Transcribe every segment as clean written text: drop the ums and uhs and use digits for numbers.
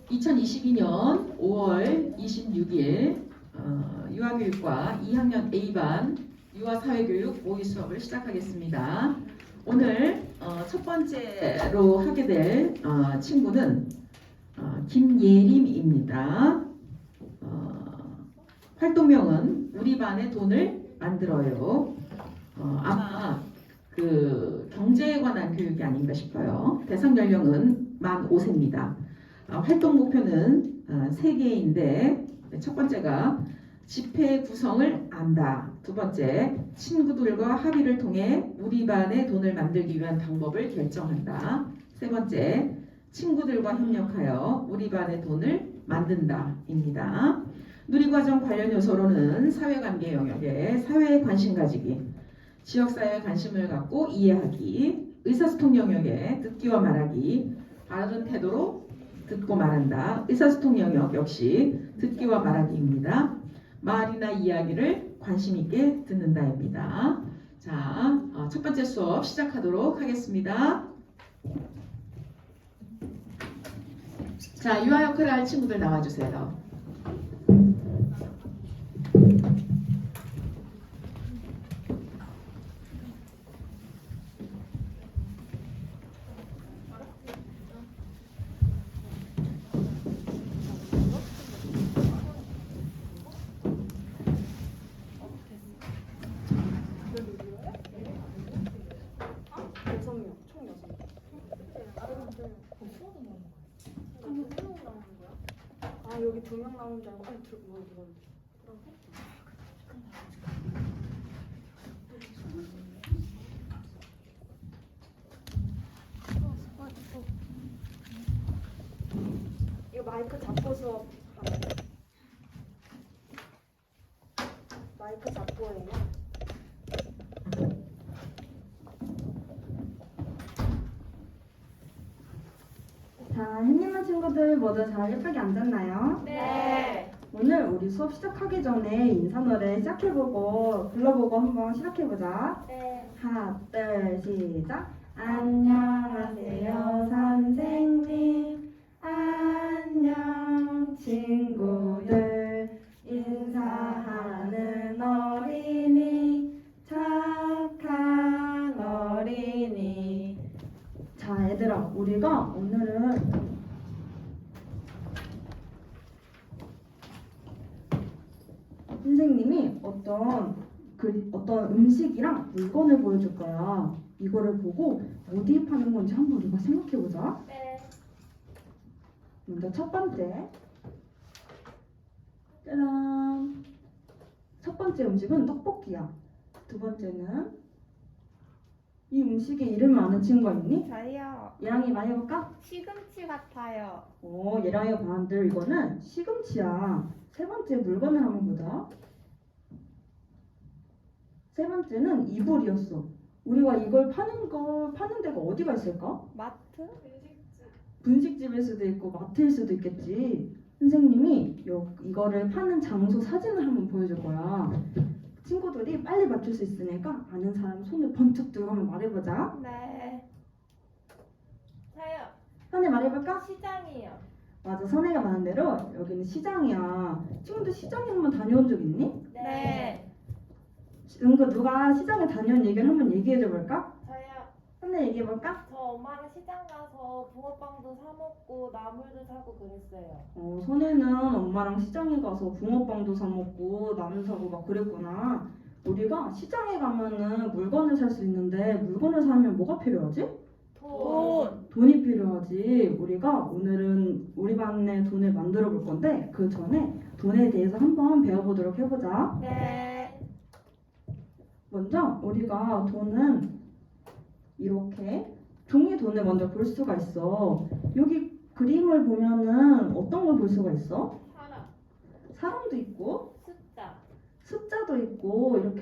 2022년 5월 26일 유아교육과 2학년 A반 유아사회교육 모의 수업을 시작하겠습니다. 오늘 첫 번째로 하게 될 친구는 김예림입니다. 활동명은 우리 반의 돈을 만들어요. 아마 그 경제에 관한 교육이 아닌가 싶어요. 대상 연령은 만 5세입니다. 활동 목표는 3개인데 첫 번째가 지폐 구성을 안다. 두 번째, 친구들과 합의를 통해 우리 반의 돈을 만들기 위한 방법을 결정한다. 세 번째, 친구들과 협력하여 우리 반의 돈을 만든다입니다. 누리과정 관련 요소로는 사회관계 영역에 사회에 관심 가지기, 지역사회에 관심을 갖고 이해하기, 의사소통 영역에 듣기와 말하기, 바른 태도로 듣고 말한다. 의사소통 영역 역시 듣기와 말하기입니다. 말이나 이야기를 관심 있게 듣는다입니다. 자, 첫 번째 수업 시작하도록 하겠습니다. 자, 유아 역할을 할 친구들 나와주세요. 여기 2명 나오는 줄 알고 아니 누가 이거 마이크 잡고 수업 마이크 잡고 해요. 자, 햇님은 친구들 모두 잘 예쁘게 앉았나요? 네. 오늘 우리 수업 시작하기 전에 인사 노래 시작해보고 불러보고 한번 시작해보자. 네. 하나, 둘, 시작. 안녕하세요, 선생님. 안녕, 친구들. 인사하는 어린이, 착한 어린이. 자, 얘들아, 우리가 오늘은 선생님이 어떤 음식이랑 물건을 보여줄 거야. 이거를 보고 어디에 파는 건지 한번 우리가 생각해보자. 네. 먼저 첫 번째. 짜란. 첫 번째 음식은 떡볶이야. 두 번째는 이 음식의 이름을 아는 친구가 있니? 저요. 얘랑이 많이 해볼까? 시금치 같아요. 얘랑이가 반들 이거는 시금치야. 세 번째 물건을 한번 보자. 세 번째는 이불이었어. 우리가 이걸 파는 데가 어디가 있을까? 마트? 분식집일 수도 있고 마트일 수도 있겠지. 선생님이 이거를 파는 장소 사진을 한번 보여줄 거야. 친구들이 빨리 맞출 수 있으니까 아는 사람 손을 번쩍 들고 한번 말해보자. 네. 저요. 선혜 말해볼까? 시장이요. 맞아, 선혜가 말한 대로 여기는 시장이야. 친구들 시장에 한번 다녀온 적 있니? 네. 누가 시장에 다녀온 얘기를 한번 얘기해줘 볼까? 저요. 선혜 얘기해볼까? 저 엄마랑 시장 가서 붕어빵도 사 먹고 나물도 사고 그랬어요. 선혜는 엄마랑 시장에 가서 붕어빵도 사 먹고 나물 사고 막 그랬구나. 우리가 시장에 가면은 물건을 살 수 있는데 물건을 사면 뭐가 필요하지? 돈. 돈이 필요하지. 우리가 오늘은 우리 반의 돈을 만들어 볼 건데 그 전에 돈에 대해서 한번 배워보도록 해보자. 네. 먼저 우리가 돈은 이렇게 종이 돈을 먼저 볼 수가 있어. 여기 그림을 보면은 어떤 걸 볼 수가 있어? 사람도 있고 숫자도 있고 이렇게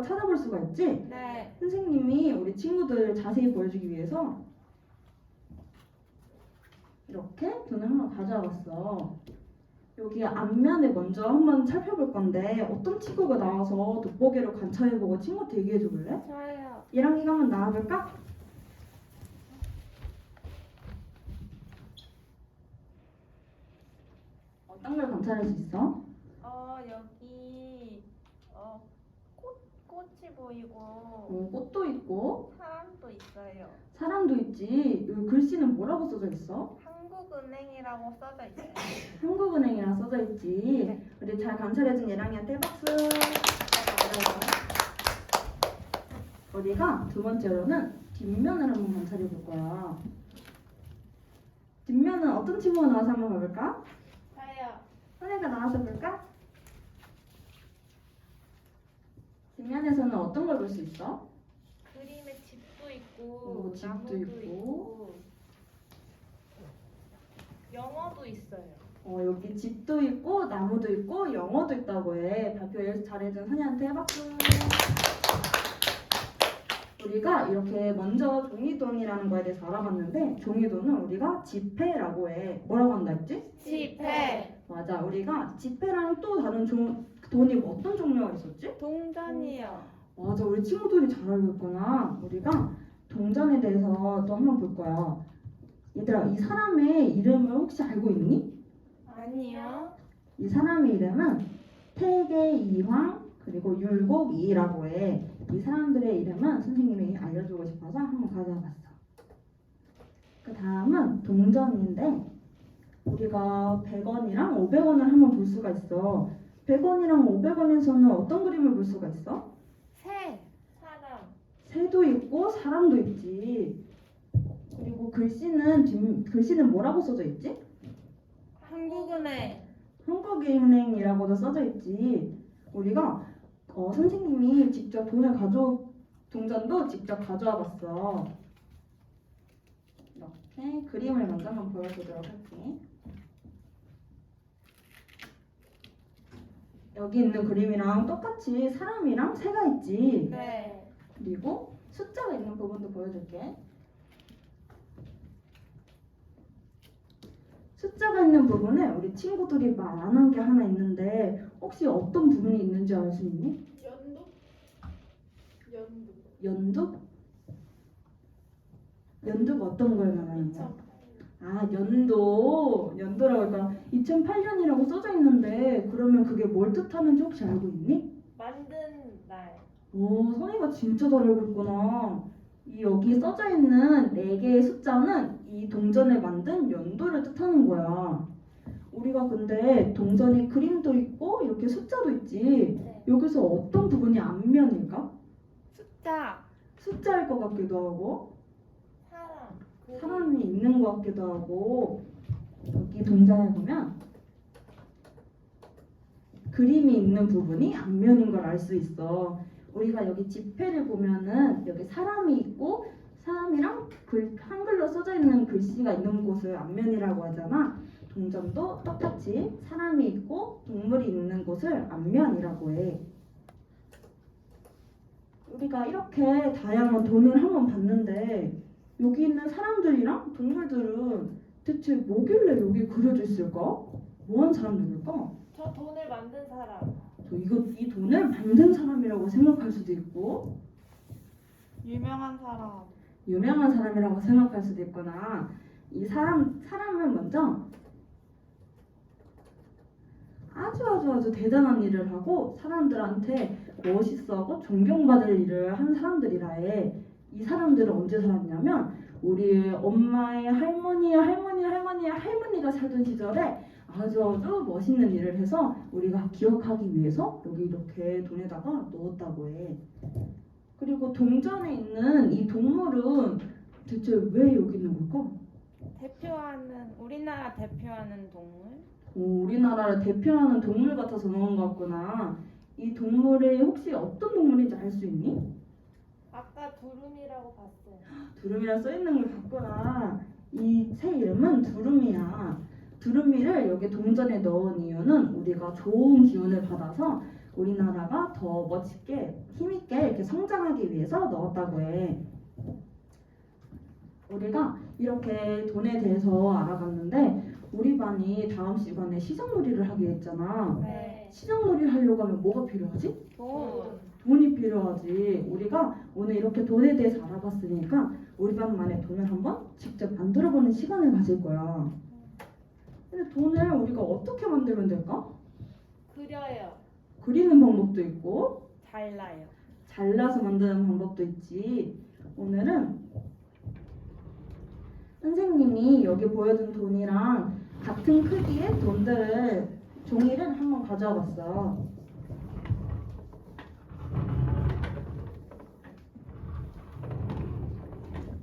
찾아볼 수가 있지? 네. 선생님이 우리 친구들 자세히 보여주기 위해서 이렇게 돈을 한번 가져와봤어. 여기 앞면을 먼저 한번 살펴볼 건데 어떤 친구가 나와서 돋보기로 관찰해보고 친구한테 얘기해줘 볼래? 저요. 얘랑이가 한번 나와볼까? 어떤 걸 관찰할 수 있어? 여기 꽃이 보이고 꽃도 있고 사람도 있어요. 사람도 있지. 여기 글씨는 뭐라고 써져 있어? 한국은행이라고 써져 있어요. 한국은행이라 써져 있지. 네. 우리 잘 관찰해준 예랑이한테 박수. 우리가 두 번째로는 뒷면을 한번 관찰해 볼 거야. 뒷면은 어떤 친구가 나와서 한번 봐볼까? 저요. 선혜가 나와서 볼까? 뒷면에서는 어떤 걸 볼 수 있어? 그림에 집도 있고 집도 나무도 있고. 있고 영어도 있어요. 여기 집도 있고 나무도 있고 영어도 있다고 해. 발표 잘해준 선혜한테 박수. 우리가 이렇게 먼저 종이돈이라는 거에 대해서 알아봤는데 종이돈은 우리가 지폐라고 해. 뭐라고 한다 했지? 지폐. 맞아. 우리가 지폐랑 또 다른 돈이 어떤 종류가 있었지? 동전이요. 맞아. 우리 친구들이 잘 알고 있구나. 우리가 동전에 대해서 또 한번 볼 거야. 얘들아, 이 사람의 이름을 혹시 알고 있니? 아니요. 이 사람의 이름은 태계 이황 그리고 율곡이라고 해. 이 사람들의 이름은 선생님이 알려주고 싶어서 한번 가져와 봤어. 그 다음은 동전인데 우리가 100원이랑 500원을 한번 볼 수가 있어. 100원이랑 500원에서는 어떤 그림을 볼 수가 있어? 새. 사람. 새도 있고 사람도 있지. 그리고 글씨는 뭐라고 써져 있지? 한국은행. 한국은행이라고도 써져 있지. 우리가 선생님이 직접 동전도 직접 가져와 봤어. 이렇게 그림을 먼저 한번 보여주도록 할게. 여기 있는 그림이랑 똑같이 사람이랑 새가 있지. 네. 그리고 숫자가 있는 부분도 보여줄게. 숫자가 있는 부분에 우리 친구들이 말 안 한 게 하나 있는데 혹시 어떤 부분이 있는지 알 수 있니? 연두. 연두. 연두? 연두가 어떤 걸 말하는 거야? 연도라고 할까? 2008년이라고 써져 있는데 그러면 그게 뭘 뜻하는지 혹시 알고 있니? 만든 날. 선이가 진짜 잘 알고 있구나. 여기 써져 있는 4개의 숫자는 이 동전을 만든 연도를 뜻하는 거야. 우리가 근데 동전이 그림도 있고 이렇게 숫자도 있지. 네. 여기서 어떤 부분이 앞면일까? 숫자. 숫자일 것 같기도 하고 사람. 그림. 사람이 있는 것 같기도 하고 여기 동전에 보면 그림이 있는 부분이 앞면인 걸 알 수 있어. 우리가 여기 지폐를 보면은 여기 사람이 있고 사람이랑 한글로 써져 있는 글씨가 있는 곳을 앞면이라고 하잖아. 동전도 똑같이 사람이 있고 동물이 있는 곳을 앞면이라고 해. 우리가 이렇게 다양한 돈을 한번 봤는데 여기 있는 사람들이랑 동물들은 대체 뭐길래 여기 그려져 있을까? 뭐한 사람들일까? 저 돈을 만든 사람. 이 돈을 만든 사람이라고 생각할 수도 있고 유명한 사람. 유명한 사람이라고 생각할 수도 있구나. 이 사람은 먼저 아주 대단한 일을 하고 사람들한테 멋있어하고 존경받을 일을 한 사람들이라 해. 이 사람들은 언제 살았냐면 우리 엄마의 할머니가 살던 시절에 아주 멋있는 일을 해서 우리가 기억하기 위해서 여기 이렇게 돈에다가 넣었다고 해. 그리고 동전에 있는 이 동물은 대체 왜 여기 있는 걸까? 우리나라 대표하는 동물? 우리나라를 대표하는 동물 같아서 넣은 것 같구나. 이 동물이 혹시 어떤 동물인지 알 수 있니? 아까 두루미라고 봤어요. 두루미라 써있는 걸 봤구나. 이 새 이름은 두루미야. 두루미를 여기 동전에 넣은 이유는 우리가 좋은 기운을 받아서 우리나라가 더 멋있게 힘있게 이렇게 성장하기 위해서 넣었다고 해. 우리가 이렇게 돈에 대해서 알아봤는데 우리 반이 다음 시간에 시장놀이를 하기로 했잖아. 네. 시장놀이 하려고 하면 뭐가 필요하지? 돈. 돈이 필요하지. 우리가 오늘 이렇게 돈에 대해서 알아봤으니까 우리 반만의 돈을 한번 직접 만들어보는 시간을 가질 거야. 근데 근데 돈을 우리가 어떻게 만들면 될까? 그려요. 그리는 방법도 있고 잘라요. 잘라서 만드는 방법도 있지. 오늘은 선생님이 여기 보여준 돈이랑 같은 크기의 돈들을 종이를 한번 가져와 봤어.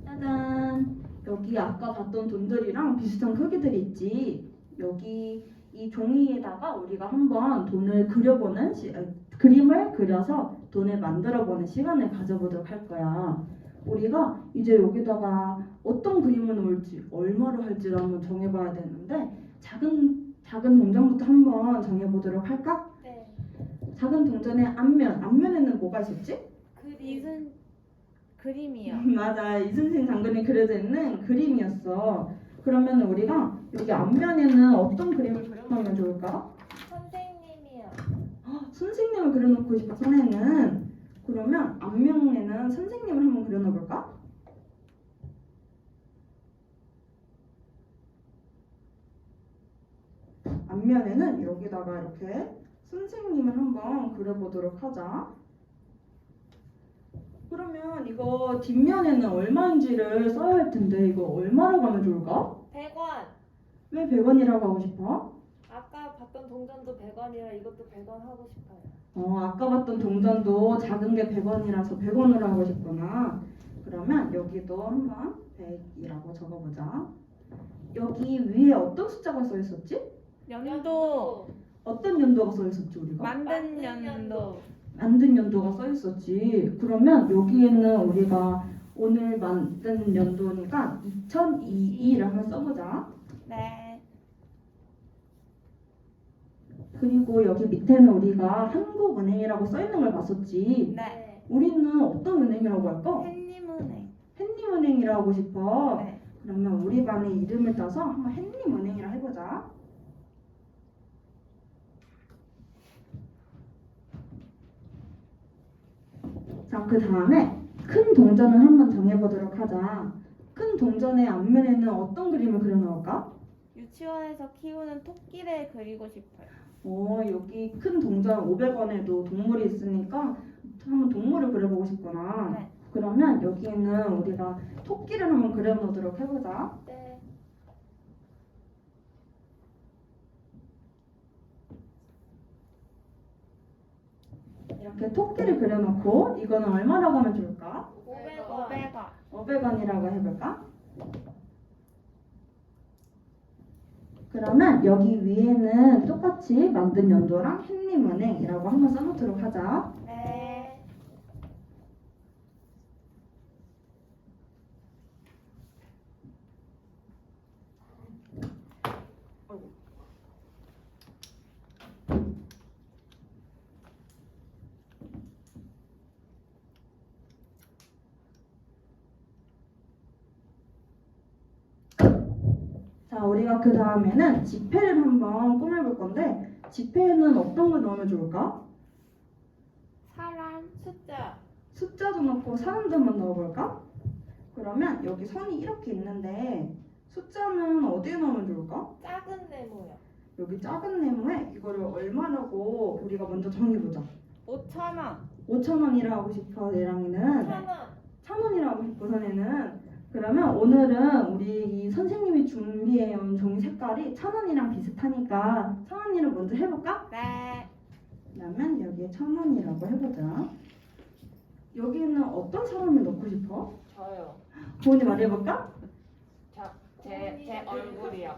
짜잔! 여기 아까 봤던 돈들이랑 비슷한 크기들이 있지. 여기 이 종이에다가 우리가 한번 돈을 그림을 그려서 돈을 만들어보는 시간을 가져보도록 할 거야. 우리가 이제 여기다가 어떤 그림을 놓을지, 얼마로 할지를 한번 정해봐야 되는데 작은 동전부터 한번 정해보도록 할까? 네. 작은 동전의 앞면에는 뭐가 있었지? 그림이요. 맞아, 이순신 장군이 그려져 있는 그림이었어. 그러면 우리가 여기 앞면에는 어떤 그림을 그려놓으면 좋을까? 선생님이요. 선생님을 그려놓고 싶어, 선생은. 그러면 앞면에는 선생님을 한번 그려놓을까? 앞면에는 여기다가 이렇게 선생님을 한번 그려보도록 하자. 그러면 이거 뒷면에는 얼마인지를 써야 할 텐데 이거 얼마라고 하면 좋을까? 100원. 왜 100원이라고 하고 싶어? 아까 봤던 동전도 100원이라 이것도 100원 하고 싶어요. 아까 봤던 동전도 작은 게 100원이라서 100원으로 하고 싶구나. 그러면 여기도 한번 100이라고 적어보자. 여기 위에 어떤 숫자가 써 있었지? 연도. 어떤 연도가 써 있었지 우리가? 만든 연도. 만든 연도가 써 있었지. 그러면 여기에는 우리가 오늘 만든 연도니까 2022를 한번 써보자. 네. 그리고 여기 밑에는 우리가 한국은행이라고 써 있는 걸 봤었지. 네. 우리는 어떤 은행이라고 할까? 햇님은행. 햇님은행이라고 하고 싶어. 네. 그러면 우리 반의 이름을 따서 한번 햇님은행이라 해보자. 자, 그 다음에 큰 동전을 한번 정해보도록 하자. 큰 동전의 앞면에는 어떤 그림을 그려놓을까? 유치원에서 키우는 토끼를 그리고 싶어요. 여기 큰 동전 500원에도 동물이 있으니까 한번 동물을 그려보고 싶구나. 네. 그러면 여기에는 우리가 토끼를 한번 그려놓도록 해보자. 네. 이렇게 토끼를 그려놓고 이거는 얼마라고 하면 좋을까? 500원. 500원이라고 해볼까? 그러면 여기 위에는 똑같이 만든 연도랑 햇님은행이라고 한번 써놓도록 하자. 네. 자, 우리가 그 다음에는 지폐를 한번 꾸며볼 건데 지폐에는 어떤 걸 넣으면 좋을까? 사람, 숫자. 숫자도 넣고 사람들만 넣어볼까? 그러면 여기 선이 이렇게 있는데 숫자는 어디에 넣으면 좋을까? 작은 네모요. 여기 작은 네모에 이거를 얼마라고 우리가 먼저 정해보자. 5,000원. 5,000원이라 하고 싶어, 예랑이는. 1,000원. 1,000원이라 하고 싶고, 선에는. 그러면 오늘은 우리 이 선생님이 준비해온 종이 색깔이 1,000원이랑 비슷하니까 1,000원이를 먼저 해볼까? 네. 그러면 여기에 1,000원이라고 해보자. 여기에는 어떤 사람을 넣고 싶어? 저요. 고은이 말해볼까? 제 얼굴이요.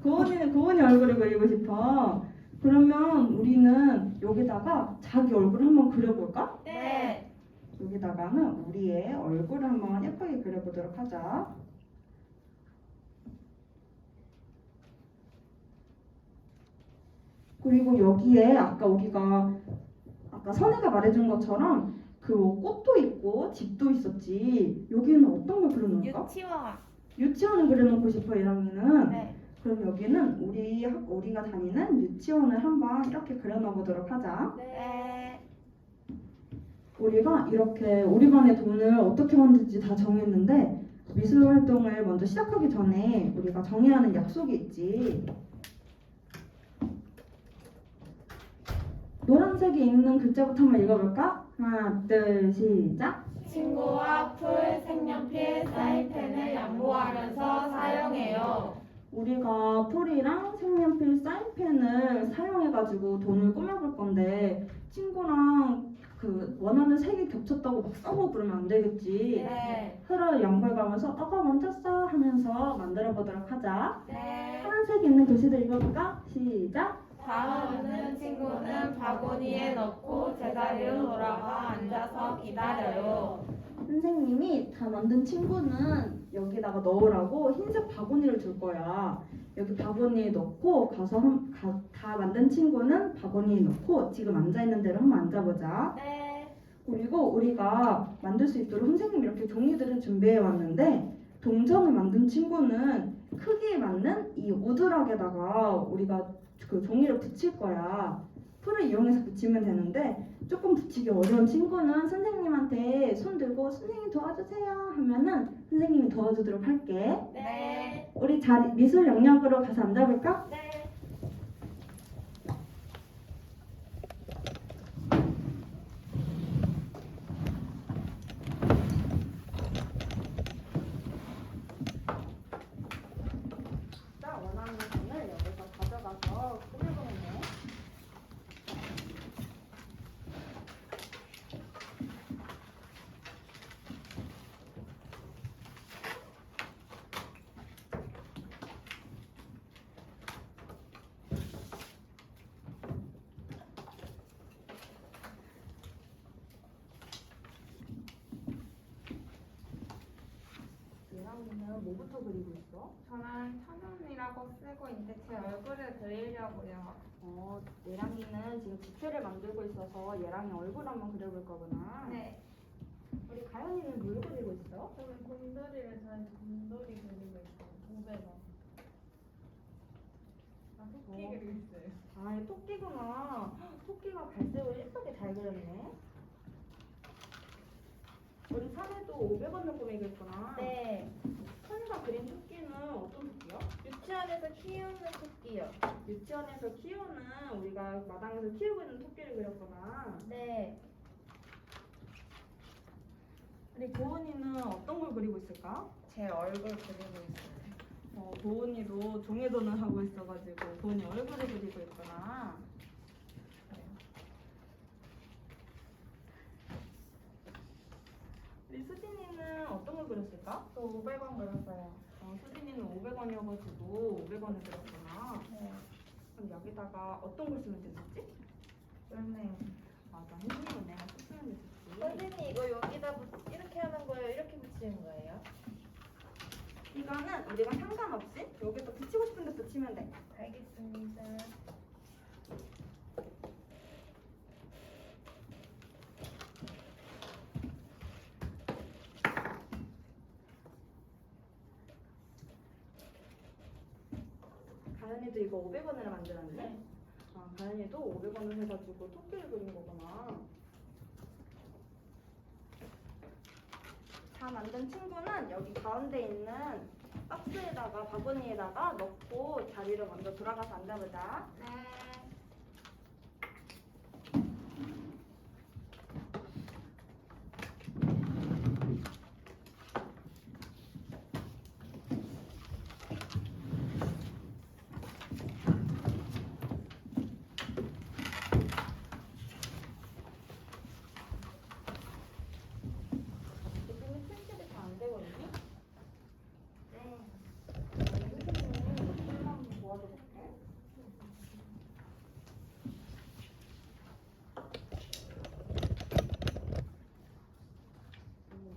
고은이 얼굴을 그리고 싶어. 그러면 우리는 여기다가 자기 얼굴 한번 그려볼까? 네. 여기다가는 우리의 얼굴을 한번 예쁘게 그려보도록 하자. 그리고 여기에 아까 선혜가 말해준 것처럼 그 꽃도 있고 집도 있었지. 여기는 어떤 걸 그려놓을까? 유치원. 유치원을 그려놓고 싶어, 예랑이는. 네. 그럼 여기는 우리가 다니는 유치원을 한번 이렇게 그려놔보도록 하자. 네. 우리가 이렇게 우리 반의 돈을 어떻게 만들지 다 정했는데 미술 활동을 먼저 시작하기 전에 우리가 정해야 하는 약속이 있지. 노란색이 있는 글자부터 한번 읽어볼까? 하나, 둘, 시작. 친구와 풀, 색연필, 사인펜을 양보하면서 사용해요. 우리가 풀이랑 색연필, 사인펜을 사용해가지고 돈을 꾸며볼 건데 친구랑 그 원하는 색이 겹쳤다고 막 써고 그러면 안 되겠지. 네. 서로 양보해가면서 너가 먼저 써 하면서 만들어 보도록 하자. 네. 파란색 있는 글씨들 읽어볼까? 시작. 다음은 친구는 바구니에 넣고 제자리로 돌아가 앉아서 기다려요. 선생님이 다 만든 친구는 여기다가 넣으라고 흰색 바구니를 줄 거야. 여기 바구니에 넣고 다 만든 친구는 바구니에 넣고 지금 앉아있는 대로 한번 앉아보자. 네. 그리고 우리가 만들 수 있도록 선생님이 이렇게 종이들을 준비해 왔는데 동전을 만든 친구는 크기에 맞는 이 우드락에다가 우리가 그 종이를 붙일 거야. 풀을 이용해서 붙이면 되는데 조금 붙이기 어려운 친구는 선생님한테 손 들고 선생님 도와주세요 하면은 선생님이 도와주도록 할게. 네. 우리 미술 영역으로 가서 앉아볼까? 네. 자, 원하는 돈을 여기서 가져가서 꾸며보면 돼. 예랑이는 뭐부터 그리고 있어? 저는 천원이라고 쓰고 있는데 제 얼굴을 그리려고요. 예랑이는 지금 지체를 만들고 있어서 예랑이 얼굴 한번 그려볼 거구나. 네. 우리 가연이는 뭘 그리고 있어? 저는 곰돌이를 잘 곰돌이 그리고 있어요. 500원. 아, 토끼 그리고 있어요. 아, 이 토끼구나. 토끼가 갈색을 예쁘게 잘 그렸네. 우리 산에도 500원을 꾸미겠구나. 네. 선이가 그린 토끼는 어떤 토끼야? 유치원에서 키우는 토끼요. 유치원에서 키우는 우리가 마당에서 키우고 있는 토끼를 그렸구나. 네. 우리 도훈이는 어떤 걸 그리고 있을까? 제 얼굴 그리고 있어요. 도훈이도 종이돈을 하고 있어가지고 도훈이 얼굴을 그리고 있구나. 우리 수진이는 어떤 걸 그렸을까? 저 500원 그렸어요. 수진이는 500원이어가지고 500원을 그렸구나. 네. 그럼 여기다가 어떤 걸 쓰면 되겠지? 그렇네요. 맞아, 흰색은 내가 쓰면 되겠지. 선생님 이거 여기다 이렇게 하는 거예요? 이렇게 붙이는 거예요? 이거는 우리가 상관없이 여기다 붙이고 싶은데 붙이면 돼. 알겠습니다. 가연이도 이거 500원으로 만들었네? 네. 가연이도 500원을 해가지고 토끼를 그린 거구나. 다 만든 친구는 여기 가운데 있는 박스에다가 바구니에다가 넣고 자리로 먼저 돌아가서 앉아보자. 네. 지금이 편집이 잘 안 되거든요? 네. 선생님이 조금만 도와줘볼게.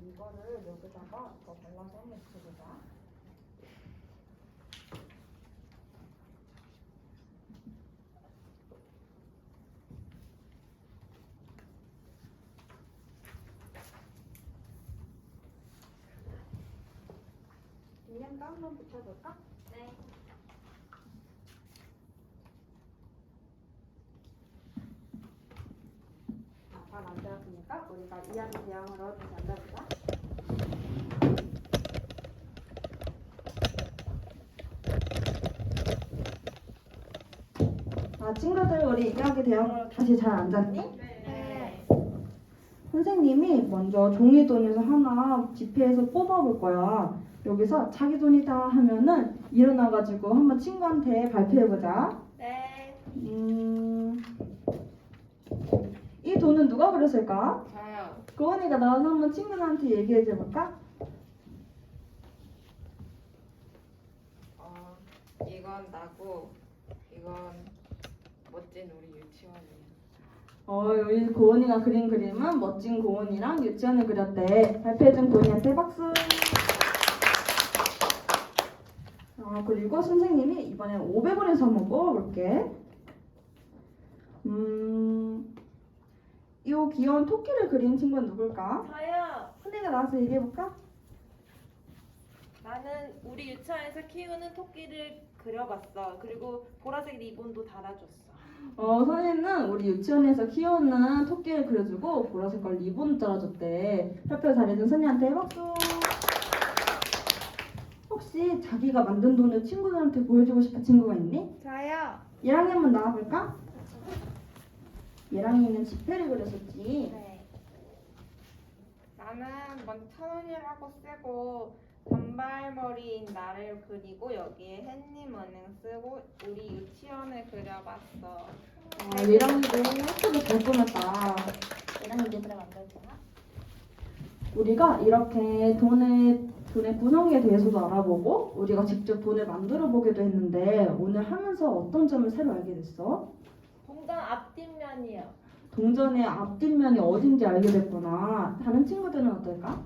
이거를 여기다가 더 발라서 한번 붙여보자. 인형도 한번 붙여볼까? 네. 다 만들었으니까 우리가 이하기 대형으로 다시 앉아보자. 자, 친구들 우리 이야기 대화로 다시 잘 앉았니? 네. 선생님이 먼저 종이 돈에서 하나 지폐에서 뽑아볼 거야. 여기서 자기 돈이다 하면은 일어나가지고 한번 친구한테 발표해보자. 네. 이 돈은 누가 그렸을까? 저요. 고은이가 나와서 한번 친구들한테 얘기해줘볼까? 이건 나고 이건 멋진 우리 유치원이에요. 우리 고은이가 그린 그림은 멋진 고은이랑 유치원을 그렸대. 발표해준 고은이한테 박수. 그리고 선생님이 이번엔 500원에서 한번 뽑아볼게. 이 귀여운 토끼를 그린 친구는 누굴까? 저요. 선생이가 나와서 얘기해볼까? 나는 우리 유치원에서 키우는 토끼를 그려봤어. 그리고 보라색 리본도 달아줬어. 선생님은 우리 유치원에서 키우는 토끼를 그려주고 보라색깔 리본 달아줬대. 발표 잘해준 선생님한테 박수. 혹시 자기가 만든 돈을 친구들한테 보여주고 싶은 친구가 있니? 저요. 예랑이 한번 나와볼까? 예랑이는 지폐를 그렸었지. 네. 나는 먼저 1,000원이라고 쓰고 단발머리인 나를 그리고 여기에 햇님은행 쓰고 우리 유치원을 그려봤어. 예랑이도 예쁘게 잘 꾸몄다. 얘랑 이제 그래 만들자. 우리가 이렇게 돈의 구성에 대해서도 알아보고 우리가 직접 돈을 만들어 보기도 했는데 오늘 하면서 어떤 점을 새로 알게 됐어? 동전 앞뒷면이요. 동전의 앞뒷면이 어딘지 알게 됐구나. 다른 친구들은 어떨까?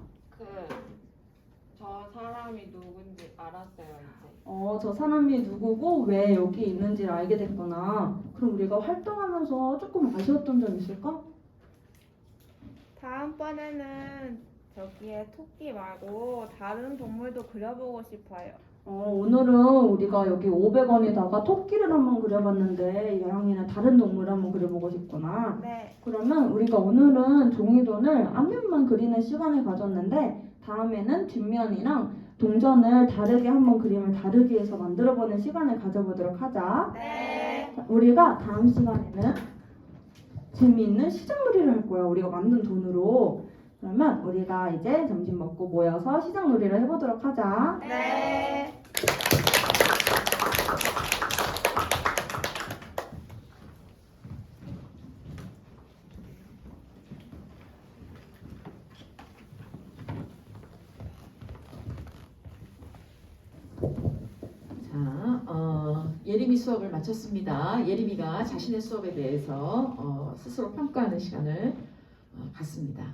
저 사람이 누군지 알았어요 이제. 저 사람이 누구고 왜 여기 있는지를 알게 됐구나. 그럼 우리가 활동하면서 조금 아쉬웠던 점 있을까? 다음번에는 저기에 토끼 말고 다른 동물도 그려보고 싶어요. 오늘은 우리가 여기 500원에다가 토끼를 한번 그려봤는데 예랑이는 다른 동물을 한번 그려보고 싶구나. 네. 그러면 우리가 오늘은 종이돈을 앞면만 그리는 시간을 가졌는데 다음에는 뒷면이랑 동전을 다르게 한번 그림을 다르게 해서 만들어보는 시간을 가져보도록 하자. 네. 자, 우리가 다음 시간에는 재미있는 시장놀이를 할 거야. 우리가 만든 돈으로. 그러면 우리가 이제 점심 먹고 모여서 시장놀이를 해보도록 하자. 네. 자, 예림이 수업을 마쳤습니다. 예림이가 자신의 수업에 대해서 스스로 평가하는 시간을 갖습니다.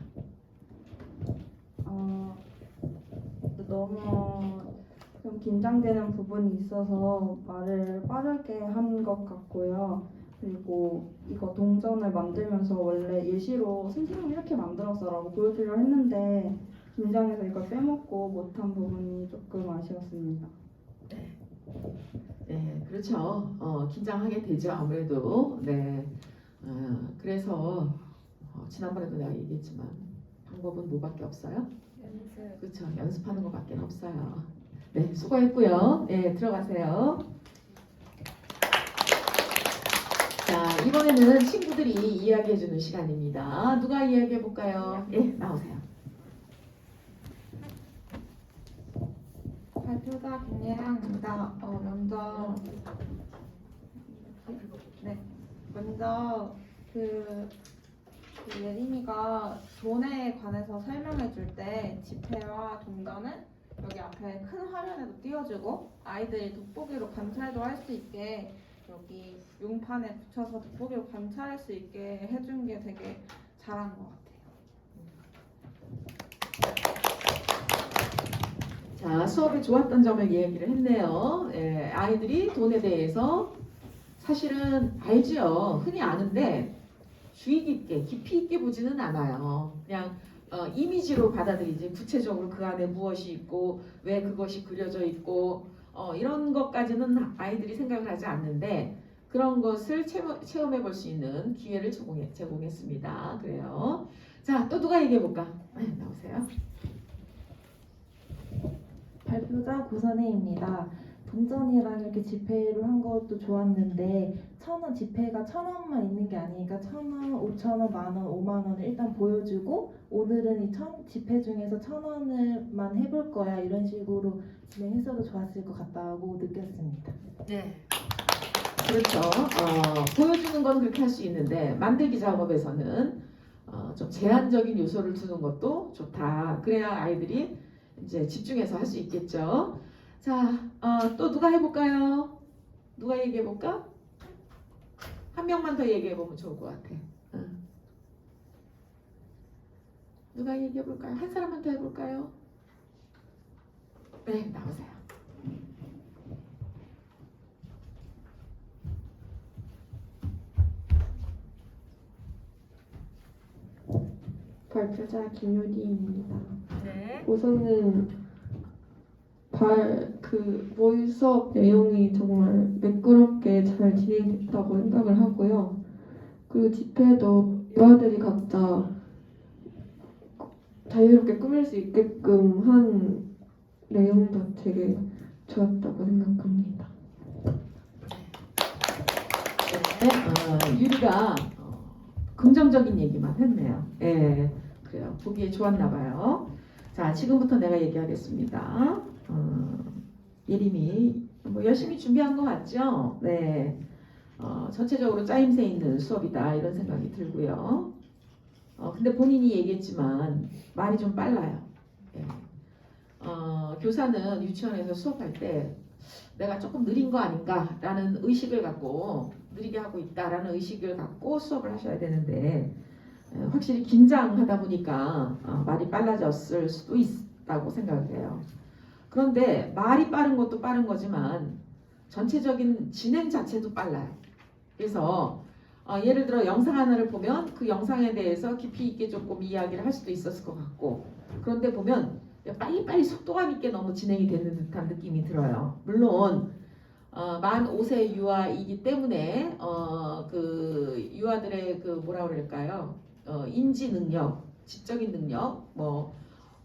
너무 좀 긴장되는 부분이 있어서 말을 빠르게 한 것 같고요. 그리고 이거 동전을 만들면서 원래 예시로 선생님이 이렇게 만들었어라고 보여주려 했는데 긴장해서 이걸 빼먹고 못한 부분이 조금 아쉬웠습니다. 네, 그렇죠. 긴장하게 되죠, 아무래도. 네, 그래서 지난번에도 내가 얘기했지만 방법은 뭐밖에 없어요? 연습. 그렇죠, 연습하는 것밖에 없어요. 네, 수고했고요. 네, 들어가세요. 자, 이번에는 친구들이 이야기해주는 시간입니다. 누가 이야기해볼까요? 예, 나오세요. 발표자 김예랑입니다. 먼저 그 예림이가 돈에 관해서 설명해 줄 때 지폐와 동전은 여기 앞에 큰 화면에도 띄워주고 아이들이 돋보기로 관찰도 할 수 있게 여기 용판에 붙여서 돋보기로 관찰할 수 있게 해준 게 되게 잘한 것 같아요. 자, 수업이 좋았던 점을 얘기를 했네요. 예, 아이들이 돈에 대해서 사실은 알죠. 흔히 아는데 주의 깊게, 깊이 있게 보지는 않아요. 그냥 이미지로 받아들이지 구체적으로 그 안에 무엇이 있고 왜 그것이 그려져 있고 이런 것까지는 아이들이 생각을 하지 않는데 그런 것을 체험해 볼 수 있는 기회를 제공했습니다. 그래요. 자, 또 누가 얘기해 볼까? 네, 나오세요. 발표자 고선혜입니다. 동전이랑 이렇게 지폐로 한 것도 좋았는데 1,000원 지폐가 1,000원만 있는 게 아니니까 1,000원, 5,000원, 만원, 5만원을 일단 보여주고 오늘은 이 지폐 중에서 1,000원을만 해볼 거야 이런 식으로 진행했어도 좋았을 것 같다고 느꼈습니다. 네. 그렇죠. 보여주는 건 그렇게 할 수 있는데 만들기 작업에서는 좀 제한적인 요소를 두는 것도 좋다. 그래야 아이들이 이제 집중해서 할 수 있겠죠. 자, 또 누가 해볼까요? 누가 얘기해볼까? 한 명만 더 얘기해보면 좋을 것 같아. 누가 얘기해볼까요? 한 사람만 더 해볼까요? 네, 나오세요. 발표자 김효리입니다. 네. 우선은 모의 수업 내용이 정말 매끄럽게 잘 진행됐다고 생각을 하고요. 그리고 집회도 유아들이 각자 자유롭게 꾸밀 수 있게끔 한 내용도 되게 좋았다고 생각합니다. 네, 유리가 긍정적인 얘기만 했네요. 예, 그래요. 보기에 좋았나 봐요. 자, 지금부터 내가 얘기하겠습니다. 예림이 뭐 열심히 준비한 것 같죠? 네. 전체적으로 짜임새 있는 수업이다 이런 생각이 들고요. 근데 본인이 얘기했지만 말이 좀 빨라요. 예. 교사는 유치원에서 수업할 때 내가 조금 느린 거 아닌가라는 의식을 갖고 느리게 하고 있다라는 의식을 갖고 수업을 하셔야 되는데 확실히 긴장하다 보니까 말이 빨라졌을 수도 있다고 생각해요. 그런데 말이 빠른 것도 빠른 거지만 전체적인 진행 자체도 빨라요. 그래서 예를 들어 영상 하나를 보면 그 영상에 대해서 깊이 있게 조금 이야기를 할 수도 있었을 것 같고 그런데 보면 빨리빨리 속도감 있게 너무 진행이 되는 듯한 느낌이 들어요. 물론 만 5세 유아이기 때문에 그 유아들의 그 뭐라 그럴까요? 인지 능력, 지적인 능력,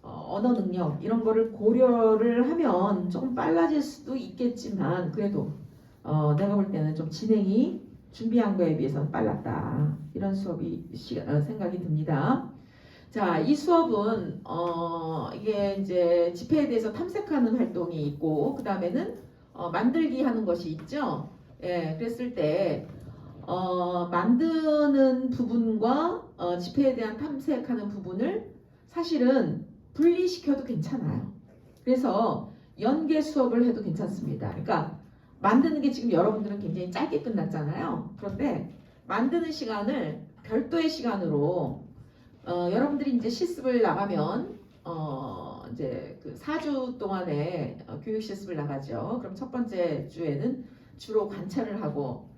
언어 능력 이런 거를 고려를 하면 조금 빨라질 수도 있겠지만 그래도 내가 볼 때는 좀 진행이 준비한 거에 비해서는 빨랐다 이런 생각이 듭니다. 자, 이 수업은 이게 이제 지폐에 대해서 탐색하는 활동이 있고 그 다음에는 만들기 하는 것이 있죠. 예, 그랬을 때 만드는 부분과 지폐에 대한 탐색하는 부분을 사실은 분리시켜도 괜찮아요. 그래서 연계 수업을 해도 괜찮습니다. 그러니까 만드는 게 지금 여러분들은 굉장히 짧게 끝났잖아요. 그런데 만드는 시간을 별도의 시간으로 여러분들이 이제 실습을 나가면 이제 그 4주 동안에 교육 실습을 나가죠. 그럼 첫 번째 주에는 주로 관찰을 하고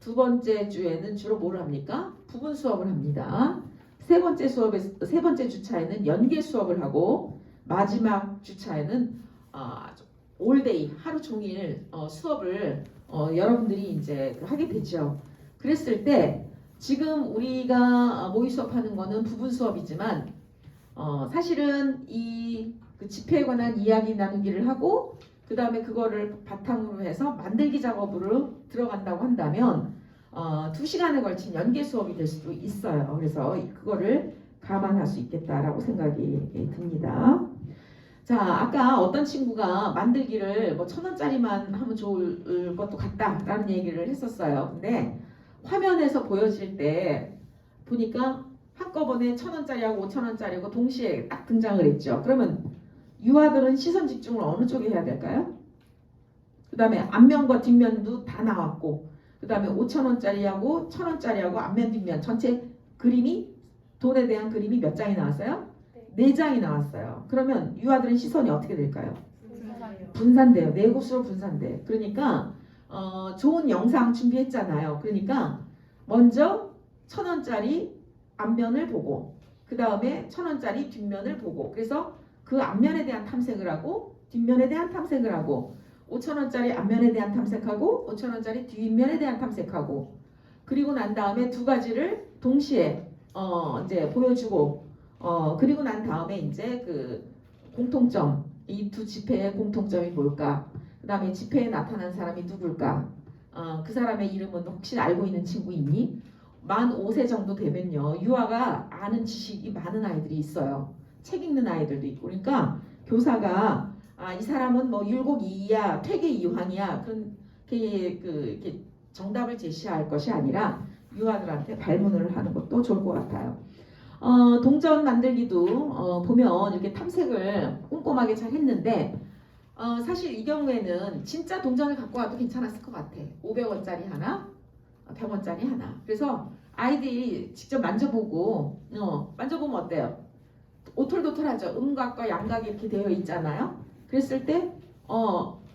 두 번째 주에는 주로 뭘 합니까? 부분 수업을 합니다. 세 번째 주차에는 연계 수업을 하고 마지막 주차에는 올데이 하루 종일 수업을 여러분들이 이제 하게 되죠. 그랬을 때 지금 우리가 모의 수업하는 거는 부분 수업이지만 사실은 그 지폐에 관한 이야기 나누기를 하고 그 다음에 그거를 바탕으로 해서 만들기 작업으로 들어간다고 한다면 2시간에 걸친 연계 수업이 될 수도 있어요. 그래서 그거를 감안할 수 있겠다라고 생각이 듭니다. 자, 아까 어떤 친구가 만들기를 뭐 1,000원짜리만 하면 좋을 것도 같다라는 얘기를 했었어요. 근데 화면에서 보여질 때 보니까 한꺼번에 1,000원짜리하고 5,000원짜리하고 동시에 딱 등장을 했죠. 그러면 유아들은 시선 집중을 어느 쪽에 해야 될까요? 그 다음에 앞면과 뒷면도 다 나왔고 그 다음에 5,000원짜리하고 1,000원짜리하고 앞면 뒷면 전체 그림이 돈에 대한 그림이 몇 장이 나왔어요? 4장이 나왔어요. 그러면 유아들은 시선이 어떻게 될까요? 분산돼요. 4곳으로 분산돼. 그러니까 좋은 영상 준비했잖아요. 그러니까 먼저 1,000원짜리 앞면을 보고 그 다음에 1,000원짜리 뒷면을 보고 그래서 그 앞면에 대한 탐색을 하고 뒷면에 대한 탐색을 하고 5,000원짜리 앞면에 대한 탐색하고 5,000원짜리 뒷면에 대한 탐색하고 그리고 난 다음에 두 가지를 동시에 이제 보여주고 그리고 난 다음에 이제 그 공통점 이 두 지폐의 공통점이 뭘까? 그 다음에 집회에 나타난 사람이 누굴까? 그 사람의 이름은 혹시 알고 있는 친구 있니? 만 5세 정도 되면요. 유아가 아는 지식이 많은 아이들이 있어요. 책 읽는 아이들도 있고. 그러니까 교사가 이 사람은 뭐 율곡 이이야, 퇴계 이황이야. 이렇게 정답을 제시할 것이 아니라 유아들한테 발문을 하는 것도 좋을 것 같아요. 동전 만들기도 보면 이렇게 탐색을 꼼꼼하게 잘 했는데 사실 이 경우에는 진짜 동전을 갖고 와도 괜찮았을 것 같아. 500원짜리 하나, 100원짜리 하나. 그래서 아이들이 직접 만져보고 만져보면 어때요? 오돌도돌하죠. 음각과 양각이 이렇게 되어 있잖아요. 그랬을 때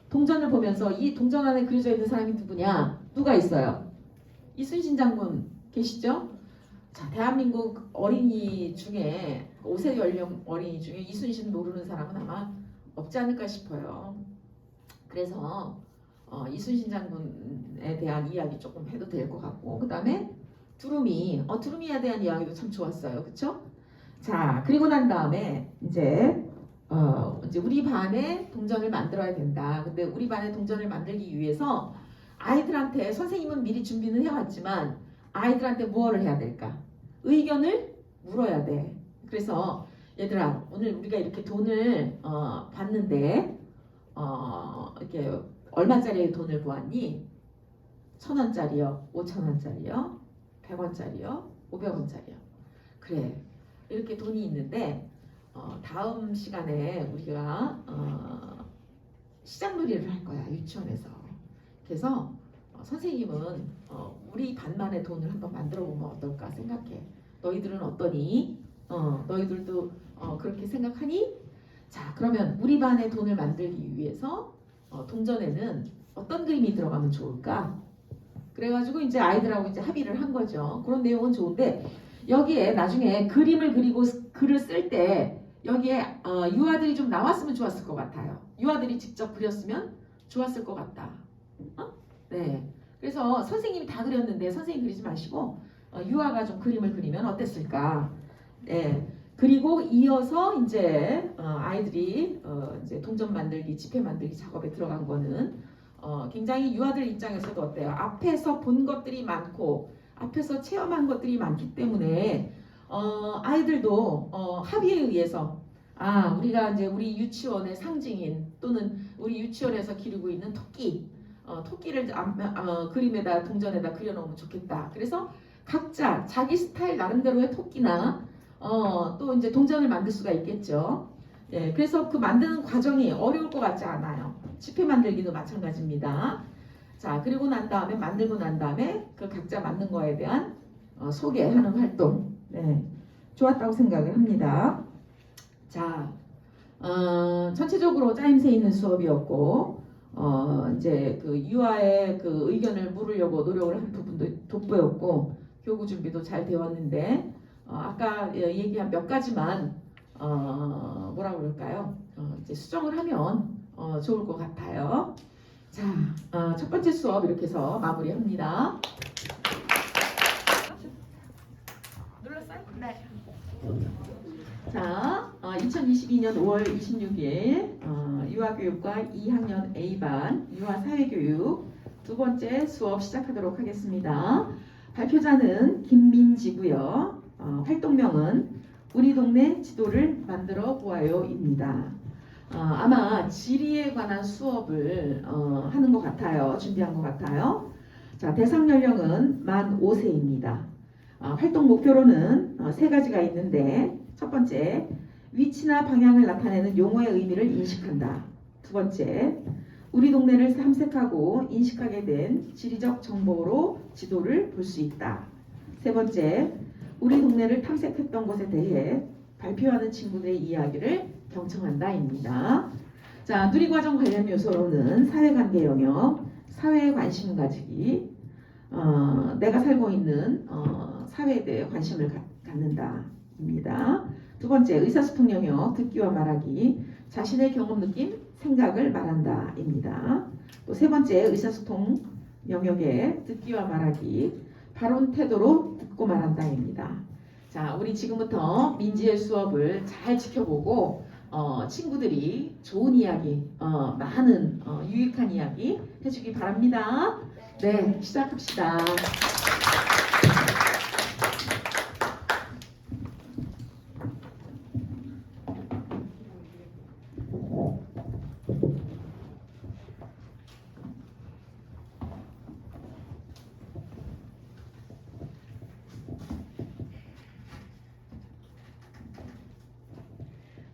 동전을 보면서 이 동전 안에 그려져 있는 사람이 누구냐? 누가 있어요? 이순신 장군 계시죠? 자, 대한민국 어린이 중에 5세 연령 어린이 중에 이순신 모르는 사람은 아마 없지 않을까 싶어요. 그래서 이순신 장군에 대한 이야기 조금 해도 될 것 같고, 그 다음에 두루미에 대한 이야기도 참 좋았어요. 그쵸? 자, 그리고 난 다음에 이제 우리 반에 동전을 만들어야 된다. 근데 우리 반에 동전을 만들기 위해서 아이들한테 선생님은 미리 준비는 해왔지만 아이들한테 무엇을 해야 될까? 의견을 물어야 돼. 그래서 얘들아, 오늘 우리가 이렇게 돈을 받는데 이렇게 얼마짜리 돈을 보았니? 1,000원짜리요, 5,000원짜리요, 100원짜리요, 500원짜리요. 그래, 이렇게 돈이 있는데 다음 시간에 우리가 시장놀이를 할 거야, 유치원에서. 그래서 선생님은 우리 반만의 돈을 한번 만들어 보면 어떨까 생각해. 너희들은 어떠니? 너희들도 그렇게 생각하니? 자, 그러면 우리 반의 돈을 만들기 위해서 동전에는 어떤 그림이 들어가면 좋을까? 그래가지고 이제 아이들하고 이제 합의를 한 거죠. 그런 내용은 좋은데 여기에 나중에 그림을 그리고 글을 쓸 때 여기에 유아들이 좀 나왔으면 좋았을 것 같아요. 유아들이 직접 그렸으면 좋았을 것 같다. 네. 그래서 선생님이 다 그렸는데 선생님 그리지 마시고 유아가 좀 그림을 그리면 어땠을까? 네. 그리고 이어서 이제 아이들이 이제 동전 만들기, 지폐 만들기 작업에 들어간 거는 굉장히 유아들 입장에서도 어때요? 앞에서 본 것들이 많고 앞에서 체험한 것들이 많기 때문에 아이들도 합의에 의해서 우리가 이제 우리 유치원의 상징인 또는 우리 유치원에서 기르고 있는 토끼를 그림에다 동전에다 그려놓으면 좋겠다. 그래서 각자 자기 스타일 나름대로의 토끼나 또 이제 동전을 만들 수가 있겠죠. 예, 그래서 그 만드는 과정이 어려울 것 같지 않아요. 지폐 만들기도 마찬가지입니다. 자, 그리고 난 다음에 만들고 난 다음에 그 각자 만든 거에 대한 소개하는 활동. 네, 좋았다고 생각을 합니다. 자, 전체적으로 짜임새 있는 수업이었고 이제 그 유아의 그 의견을 물으려고 노력을 한 부분도 돋보였고 교구 준비도 잘 되었는데 아까 얘기한 몇 가지만 뭐라 그럴까요? 이제 수정을 하면 좋을 것 같아요. 자, 첫 번째 수업 이렇게 해서 마무리합니다. 눌렀어요? 네. 자, 2022년 5월 26일 유아교육과 2학년 A반 유아사회교육 두 번째 수업 시작하도록 하겠습니다. 발표자는 김민지고요. 활동명은 우리 동네 지도를 만들어 보아요입니다. 아마 지리에 관한 수업을 하는 것 같아요. 준비한 것 같아요. 자, 대상 연령은 만 5세입니다. 활동 목표로는 세 가지가 있는데 첫 번째, 위치나 방향을 나타내는 용어의 의미를 인식한다. 두 번째, 우리 동네를 탐색하고 인식하게 된 지리적 정보로 지도를 볼 수 있다. 세 번째, 우리 동네를 탐색했던 것에 대해 발표하는 친구들의 이야기를 경청한다입니다. 자, 누리과정 관련 요소로는 사회관계 영역, 사회에 관심 가지기, 내가 살고 있는 사회에 대해 관심을 갖는다입니다. 두 번째, 의사소통 영역, 듣기와 말하기, 자신의 경험, 느낌, 생각을 말한다입니다. 또 세 번째, 의사소통 영역에 듣기와 말하기, 바른 태도로 듣고 말한다입니다. 자, 우리 지금부터 민지의 수업을 잘 지켜보고 친구들이 좋은 이야기, 많은 유익한 이야기 해주기 바랍니다. 네, 시작합시다.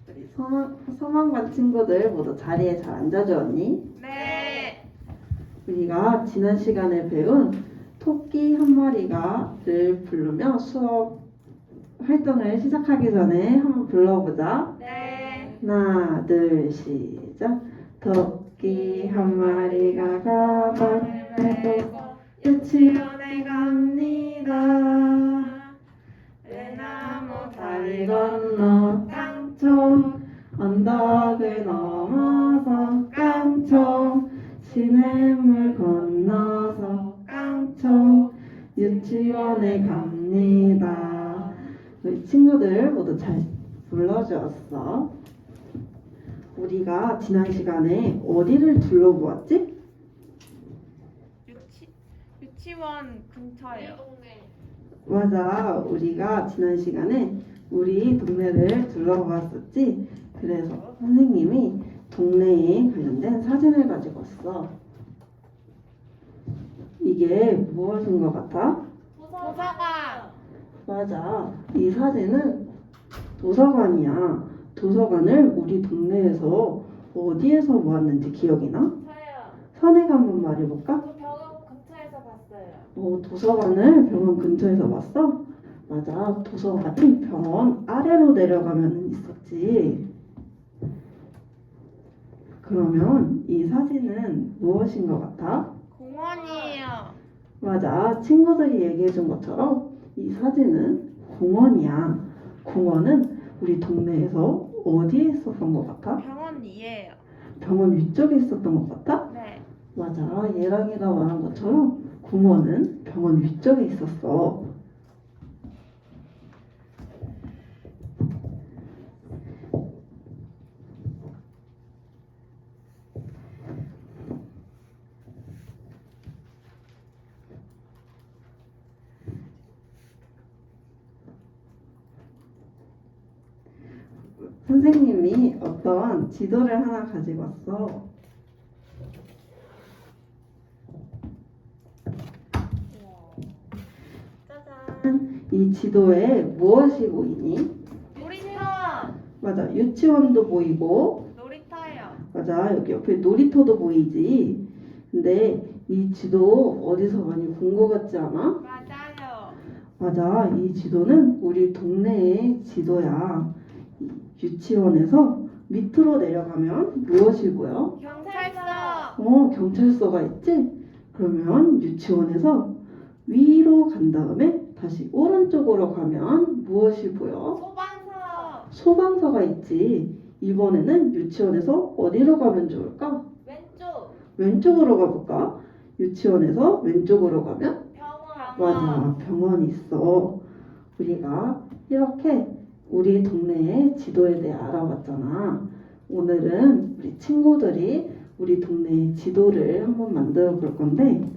우리 서망반 친구들 모두 자리에 잘 앉아주었니? 네. 우리가 지난 시간에 배운 토끼 한 마리가를 부르며 수업 활동을 시작하기 전에 한번 불러보자. 네. 하나, 둘, 시작. 토끼 한 마리가 가방을 메고 유치원에 갑니다. 외나무 다리 건너 깡총 언덕을 넘어서 깡총 시냇물 건너서 깡총 유치원에 갑니다. 우리 친구들 모두 잘 불러주었어. 우리가 지난 시간에 어디를 둘러보았지? 유치원 근처예요. 맞아. 우리가 지난 시간에 우리 동네를 둘러보았었지. 그래서 선생님이 동네에 관련된 사진을 가지고 왔어. 이게 무엇인 것 같아? 도서관. 맞아. 이 사진은 도서관이야. 도서관을 우리 동네에서 어디에서 보았는지 기억이 나? 저요. 선혜가 한번 말해볼까? 저 병원 근처에서 봤어요. 도서관을 병원 근처에서 봤어? 맞아. 도서관이 병원 아래로 내려가면 있었지. 그러면 이 사진은 무엇인 것 같아? 공원이에요. 맞아. 친구들이 얘기해준 것처럼 이 사진은 공원이야. 공원은 우리 동네에서 어디에 있었던 것 같아? 병원 위에요. 병원 위쪽에 있었던 것 같아? 네. 맞아. 예랑이가 말한 것처럼 공원은 병원 위쪽에 있었어. 선생님이 어떤 지도를 하나 가지고 왔어. 짜잔. 이 지도에 무엇이 보이니? 놀이터. 맞아. 유치원도 보이고, 놀이터요. 맞아. 여기 옆에 놀이터도 보이지. 근데 이 지도 어디서 많이 본 것 같지 않아? 맞아요. 맞아. 이 지도는 우리 동네의 지도야. 이 유치원에서 밑으로 내려가면 무엇이 보여? 경찰서. 경찰서가 있지? 그러면 유치원에서 위로 간 다음에 다시 오른쪽으로 가면 무엇이 보여? 소방서. 소방서가 있지. 이번에는 유치원에서 어디로 가면 좋을까? 왼쪽. 왼쪽으로 가볼까? 유치원에서 왼쪽으로 가면? 병원. 맞아. 병원이 있어. 우리가 이렇게 우리 동네의 지도에 대해 알아봤잖아. 오늘은 우리 친구들이 우리 동네의 지도를 한번 만들어 볼 건데,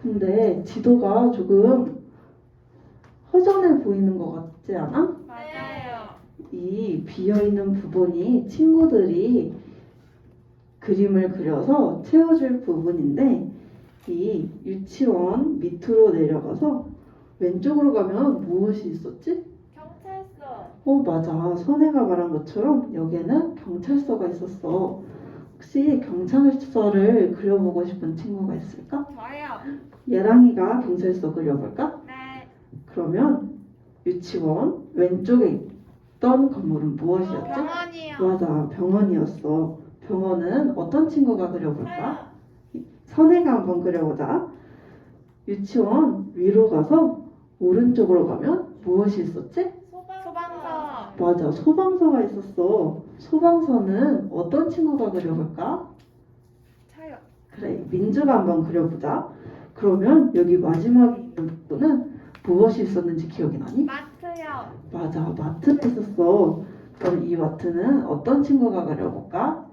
근데 지도가 조금 허전해 보이는 것 같지 않아? 맞아요. 이 비어있는 부분이 친구들이 그림을 그려서 채워줄 부분인데, 이 유치원 밑으로 내려가서 왼쪽으로 가면 무엇이 있었지? 경찰서. 맞아. 선혜가 말한 것처럼 여기에는 경찰서가 있었어. 혹시 경찰서를 그려보고 싶은 친구가 있을까? 저요. 예랑이가 경찰서 그려볼까? 네. 그러면 유치원 왼쪽에 있던 건물은 무엇이었지? 병원이요. 맞아. 병원이었어. 병원은 어떤 친구가 그려볼까? 선혜가 한번 그려보자. 유치원 위로 가서 오른쪽으로 가면 무엇이 있었지? 소방서. 맞아. 소방서가 있었어. 소방서는 어떤 친구가 그려볼까? 저요. 그래, 민주가 한번 그려보자. 그러면 여기 마지막에 있는 부분은 무엇이 있었는지 기억이 나니? 마트요. 맞아, 마트가 있었어. 그럼 이 마트는 어떤 친구가 그려볼까?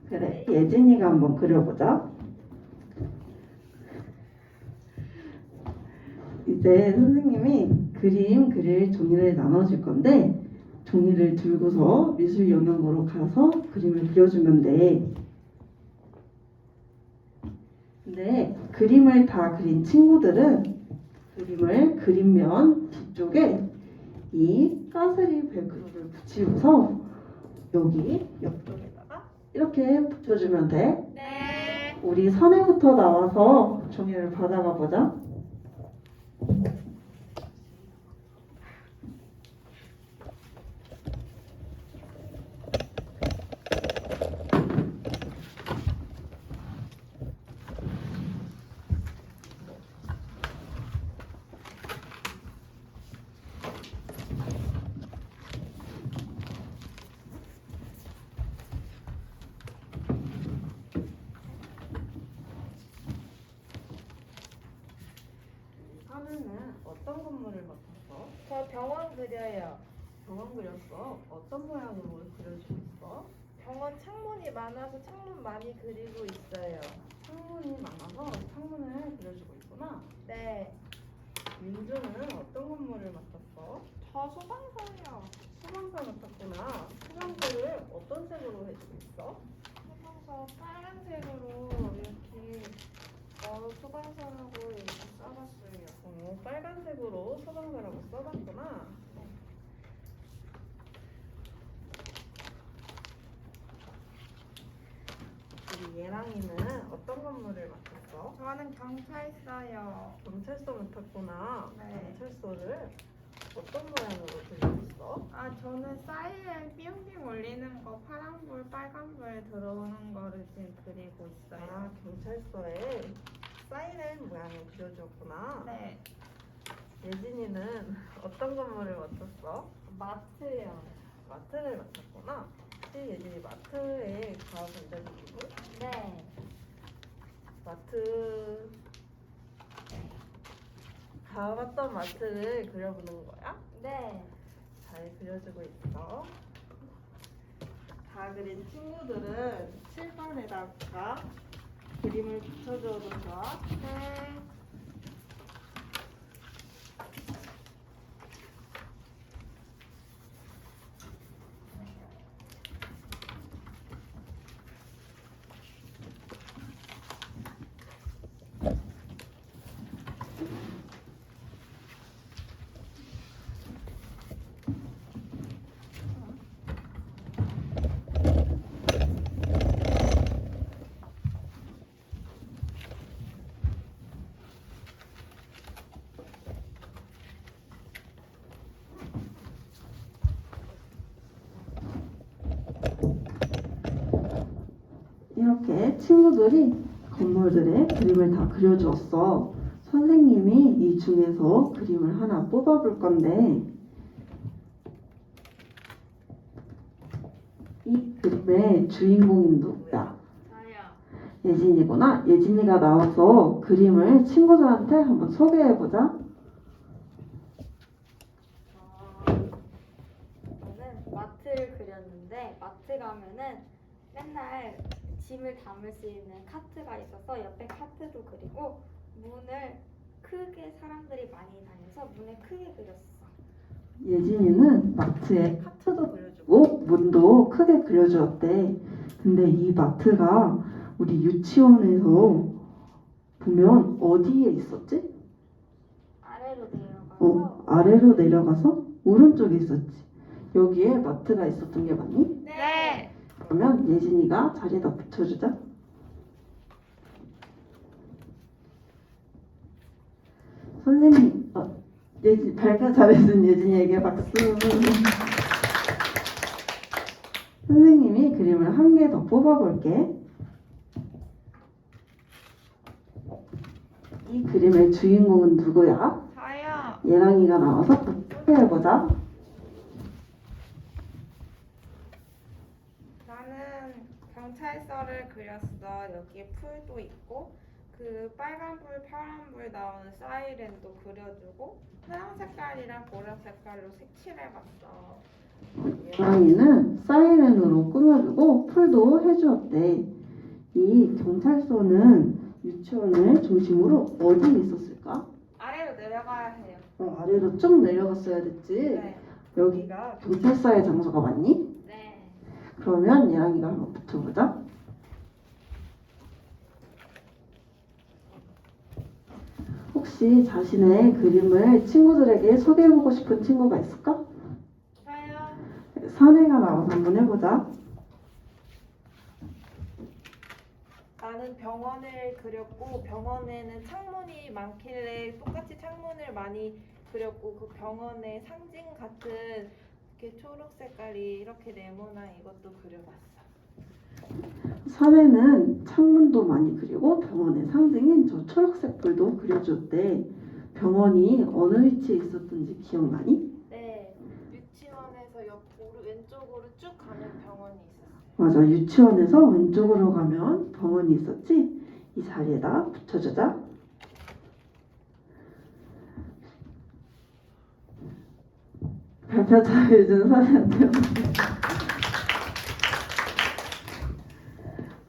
그래, 예진이가 한번 그려보자. 이제 선생님이 그림 그릴 종이를 나눠줄 건데 종이를 들고서 미술 영역으로 가서 그림을 그려주면 돼. 근데 그림을 다 그린 친구들은 그림을 그린면 뒤쪽에 이 까스리 벨크로를 붙이고서 여기 옆쪽에다가 이렇게 붙여주면 돼. 네. 우리 선행부터 나와서 종이를 받아가 보자. 하늘은 어떤 건물을 맡았어? 저 병원 그려요. 병원 그렸어. 어떤 모양으로 그려주고 있어? 병원 창문이 많아서 창문 많이 그리고 있어요. 창문이 많아서 창문을 그려주고 있구나. 네. 민주는 어떤 건물을 맡았어? 저 소방서요. 소방서 맡았구나. 소방서를 어떤 색으로 해주고 있어? 소방서 빨간색으로 이렇게 소방서라고 이렇게 써봤어요. 빨간색으로 소방서라고 써봤구나. 우리 예랑이는 어떤 건물을 맡았어? 저는 경찰서요. 경찰서 맡았구나. 네. 경찰서를 어떤 모양으로 그려줬어? 아, 저는 사이렌 삥삥 울리는 거 파란불, 빨간불 들어오는 거를 지금 그리고 있어요. 아, 경찰서에 사이렌 모양을 그려줬구나. 네. 예진이는 어떤 건물을 맡았어? 마트요. 마트를 맡았구나. 혹시 예진이 마트에 가본 적이 있니? 네. 마트 가봤던 마트를 그려보는 거야? 네. 잘 그려주고 있어. 다 그린 친구들은 칠판에다가 그림을 붙여줘도 좋아. 네. 이렇게 친구들이 건물들의 그림을 다 그려주었어. 선생님이 이 중에서 그림을 하나 뽑아볼 건데 이 그림의 주인공인 누구야? 저요. 예진이구나. 예진이가 나와서 그림을 친구들한테 한번 소개해보자. 저는 마트를 그렸는데 마트 가면은 맨날 짐을 담을 수 있는 카트가 있어서 옆에 카트도 그리고 문을 크게 사람들이 많이 다녀서 문을 크게 그렸어. 예진이는 마트에 카트도 그려주고 문도 크게 그려주었대. 근데 이 마트가 우리 유치원에서 보면 어디에 있었지? 아래로 내려가서 아래로 내려가서 오른쪽에 있었지. 여기에 마트가 있었던 게 맞니? 네. 그러면 예진이가 자리에다 붙여주자. 선생님, 발표 잘해준 예진이에게 박수. 선생님이 그림을 한 개 더 뽑아볼게. 이 그림의 주인공은 누구야? 저요. 예랑이가 나와서 소개해보자. 나는 경찰서를 그렸어. 여기에 풀도 있고 그 빨간불, 파란불 나오는 사이렌도 그려주고 하얀 색깔이랑 보라 색깔로 색칠해봤어. 예랑이는 사이렌으로 꾸며주고 풀도 해주었대. 이 경찰서는 유치원을 중심으로 어디에 있었을까? 아래로 내려가야 해요. 아래로 쭉 내려갔어야 됐지. 네. 여기가 경찰서의 장소가 맞니? 네. 그러면 예랑이가 한번 붙여보자. 혹시 자신의 그림을 친구들에게 소개해보고 싶은 친구가 있을까? 저요. 선혜가 나와서 한번 해보자. 나는 병원을 그렸고 병원에는 창문이 많길래 똑같이 창문을 많이 그렸고 그 병원의 상징 같은 이렇게 초록 색깔이 이렇게 네모난 이것도 그려봤어. 선혜는 창문도 많이 그리고 병원의 상징인 저 초록색 불도 그려줬대. 병원이 어느 위치에 있었던지 기억나니? 네, 유치원에서 옆으로 왼쪽으로 쭉 가면 병원이 있었어요. 맞아, 유치원에서 왼쪽으로 가면 병원이 있었지? 이 자리에다 붙여주자. 발표 잘해준 선혜한테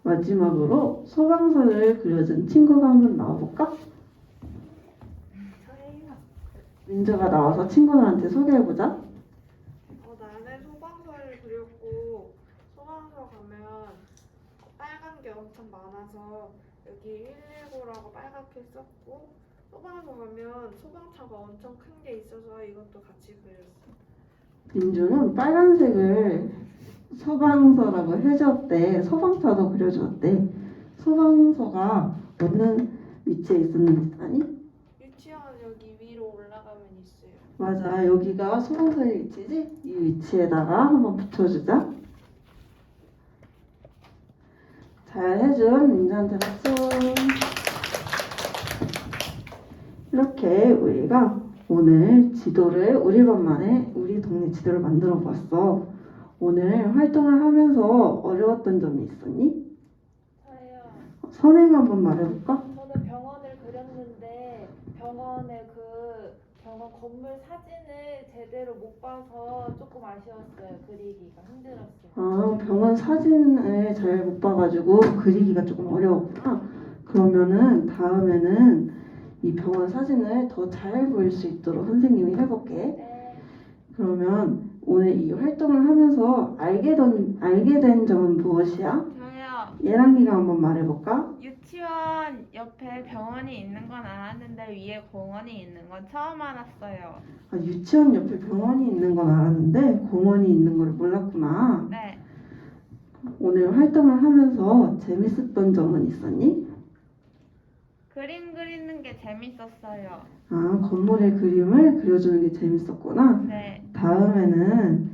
마지막으로 소방서를 그려준 친구가 한번 나와볼까? 민주가 나와서 친구들한테 소개해보자. 나는 소방서를 그렸고 소방서 가면 빨간 게 엄청 많아서 여기 119라고 빨갛게 썼고 소방서 가면 소방차가 엄청 큰 게 있어서 이것도 같이 그렸어. 민주는 빨간색을 소방서라고 해줬대. 소방차도 그려주었대. 소방서가 어느 위치에 있었는지 아니? 유치원 여기 위로 올라가면 있어요. 맞아, 여기가 소방서의 위치지? 이 위치에다가 한번 붙여주자. 잘 해준 민주한테 박수. 이렇게 우리가 오늘 지도를 우리 반만에 우리 동네 지도를 만들어 보았어. 오늘 활동을 하면서 어려웠던 점이 있었니? 저요. 선행아 한번 말해볼까? 저는 병원을 그렸는데 병원의 그 병원 건물 사진을 제대로 못 봐서 조금 아쉬웠어요. 그리기가 힘들었어요. 아, 병원 사진을 잘 못 봐가지고 그리기가 조금 어려웠구나. 그러면은 다음에는 이 병원 사진을 더 잘 보일 수 있도록 선생님이 해볼게. 네. 그러면 오늘 이 활동을 하면서 알게 된 점은 무엇이야? 저요. 예랑이가 한번 말해볼까? 유치원 옆에 병원이 있는 건 알았는데 위에 공원이 있는 건 처음 알았어요. 아, 유치원 옆에 병원이 있는 건 알았는데 공원이 있는 걸 몰랐구나. 네. 오늘 활동을 하면서 재밌었던 점은 있었니? 그림 그리는 게 재밌었어요. 아, 건물의 그림을 그려주는 게 재밌었구나. 네. 다음에는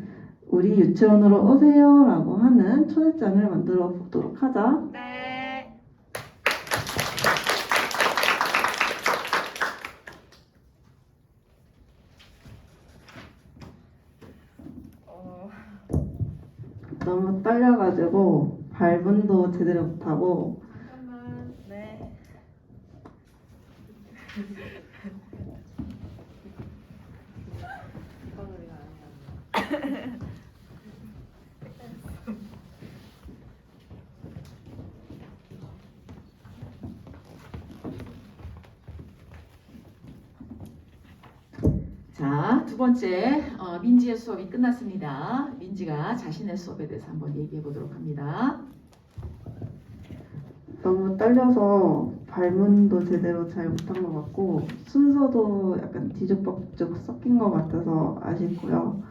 우리 유치원으로 오세요 라고 하는 초대장을 만들어 보도록 하자. 네. 너무 떨려가지고 발문도 제대로 못하고 잠깐만. 네. 자, 두 번째 민지의 수업이 끝났습니다. 민지가 자신의 수업에 대해서 한번 얘기해 보도록 합니다. 너무 떨려서 발문도 제대로 잘 못한 것 같고 순서도 약간 뒤죽박죽 섞인 것 같아서 아쉽고요.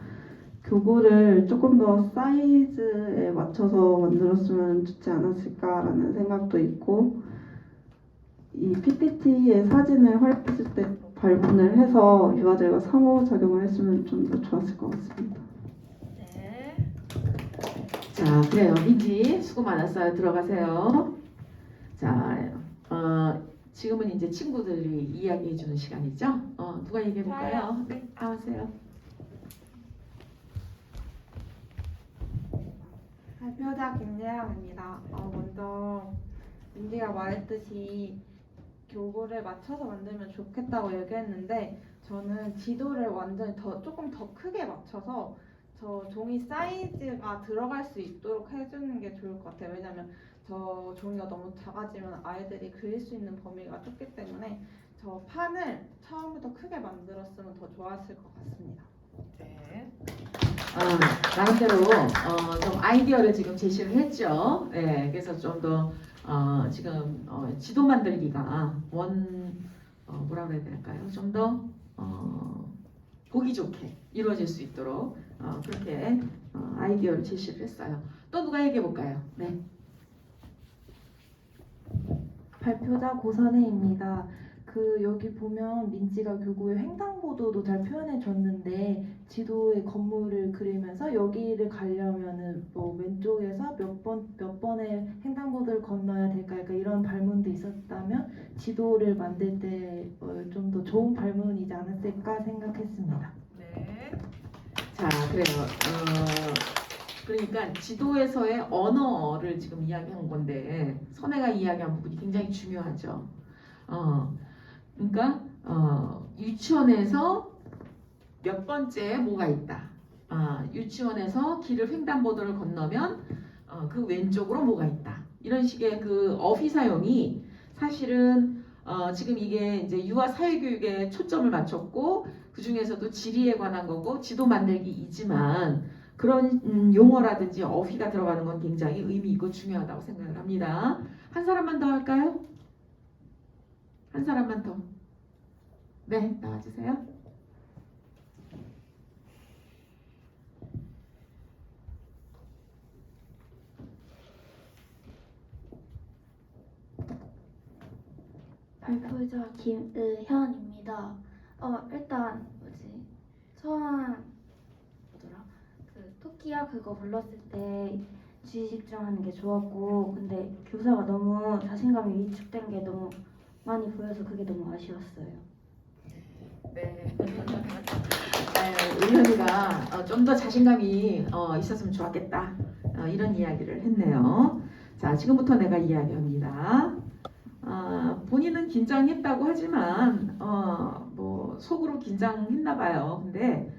교구를 조금 더 사이즈에 맞춰서 만들었으면 좋지 않았을까라는 생각도 있고 이 PPT의 사진을 활용했을 때 발문을 해서 유아들과 상호작용을 했으면 좀 더 좋았을 것 같습니다. 네. 자, 그래요. 민지 수고 많았어요. 들어가세요. 자, 지금은 이제 친구들이 이야기해 주는 시간이죠. 누가 얘기해 볼까요? 네, 나오세요. 발표자 김예랑입니다. 먼저 민지가 말했듯이 교구를 맞춰서 만들면 좋겠다고 얘기했는데 저는 지도를 완전히 조금 더 크게 맞춰서 저 종이 사이즈가 들어갈 수 있도록 해주는 게 좋을 것 같아요. 왜냐면 저 종이가 너무 작아지면 아이들이 그릴 수 있는 범위가 좁기 때문에 저 판을 처음부터 크게 만들었으면 더 좋았을 것 같습니다. 네. 나름대로 좀 아이디어를 지금 제시를 했죠. 네, 그래서 좀 더 지금 지도 만들기가 뭐라 그래야 될까요? 좀 더 보기 좋게 이루어질 수 있도록 그렇게 아이디어를 제시를 했어요. 또 누가 얘기해 볼까요? 네. 발표자 고선혜입니다. 여기 보면 민지가 교구의 횡단보도도 잘 표현해 줬는데 지도의 건물을 그리면서 여기를 가려면은 뭐 왼쪽에서 몇 번의 횡단보도를 건너야 될까 약간 이런 발문도 있었다면 지도를 만들 때 좀 더 좋은 발문이지 않았을까 생각했습니다. 네. 자, 그래요. 그러니까 지도에서의 언어를 지금 이야기한 건데 선혜가 이야기한 부분이 굉장히 중요하죠. 그러니까 유치원에서 몇 번째에 뭐가 있다. 유치원에서 길을 횡단보도를 건너면 그 왼쪽으로 뭐가 있다. 이런 식의 그 어휘 사용이 사실은 지금 이게 이제 유아 사회교육에 초점을 맞췄고 그 중에서도 지리에 관한 거고 지도 만들기이지만 그런 용어라든지 어휘가 들어가는 건 굉장히 의미 있고 중요하다고 생각을 합니다. 한 사람만 더 할까요? 한 사람만 더. 네, 나와주세요. 발표자 김의현입니다. 일단 처음 토끼야 그거 불렀을 때 주의 집중하는 게 좋았고 근데 교사가 너무 자신감이 위축된 게 너무 많이 보여서 그게 너무 아쉬웠어요. 네. 의현이가 좀 더 자신감이 있었으면 좋았겠다. 이런 이야기를 했네요. 자, 지금부터 내가 이야기합니다. 본인은 긴장했다고 하지만 뭐 속으로 긴장했나 봐요. 근데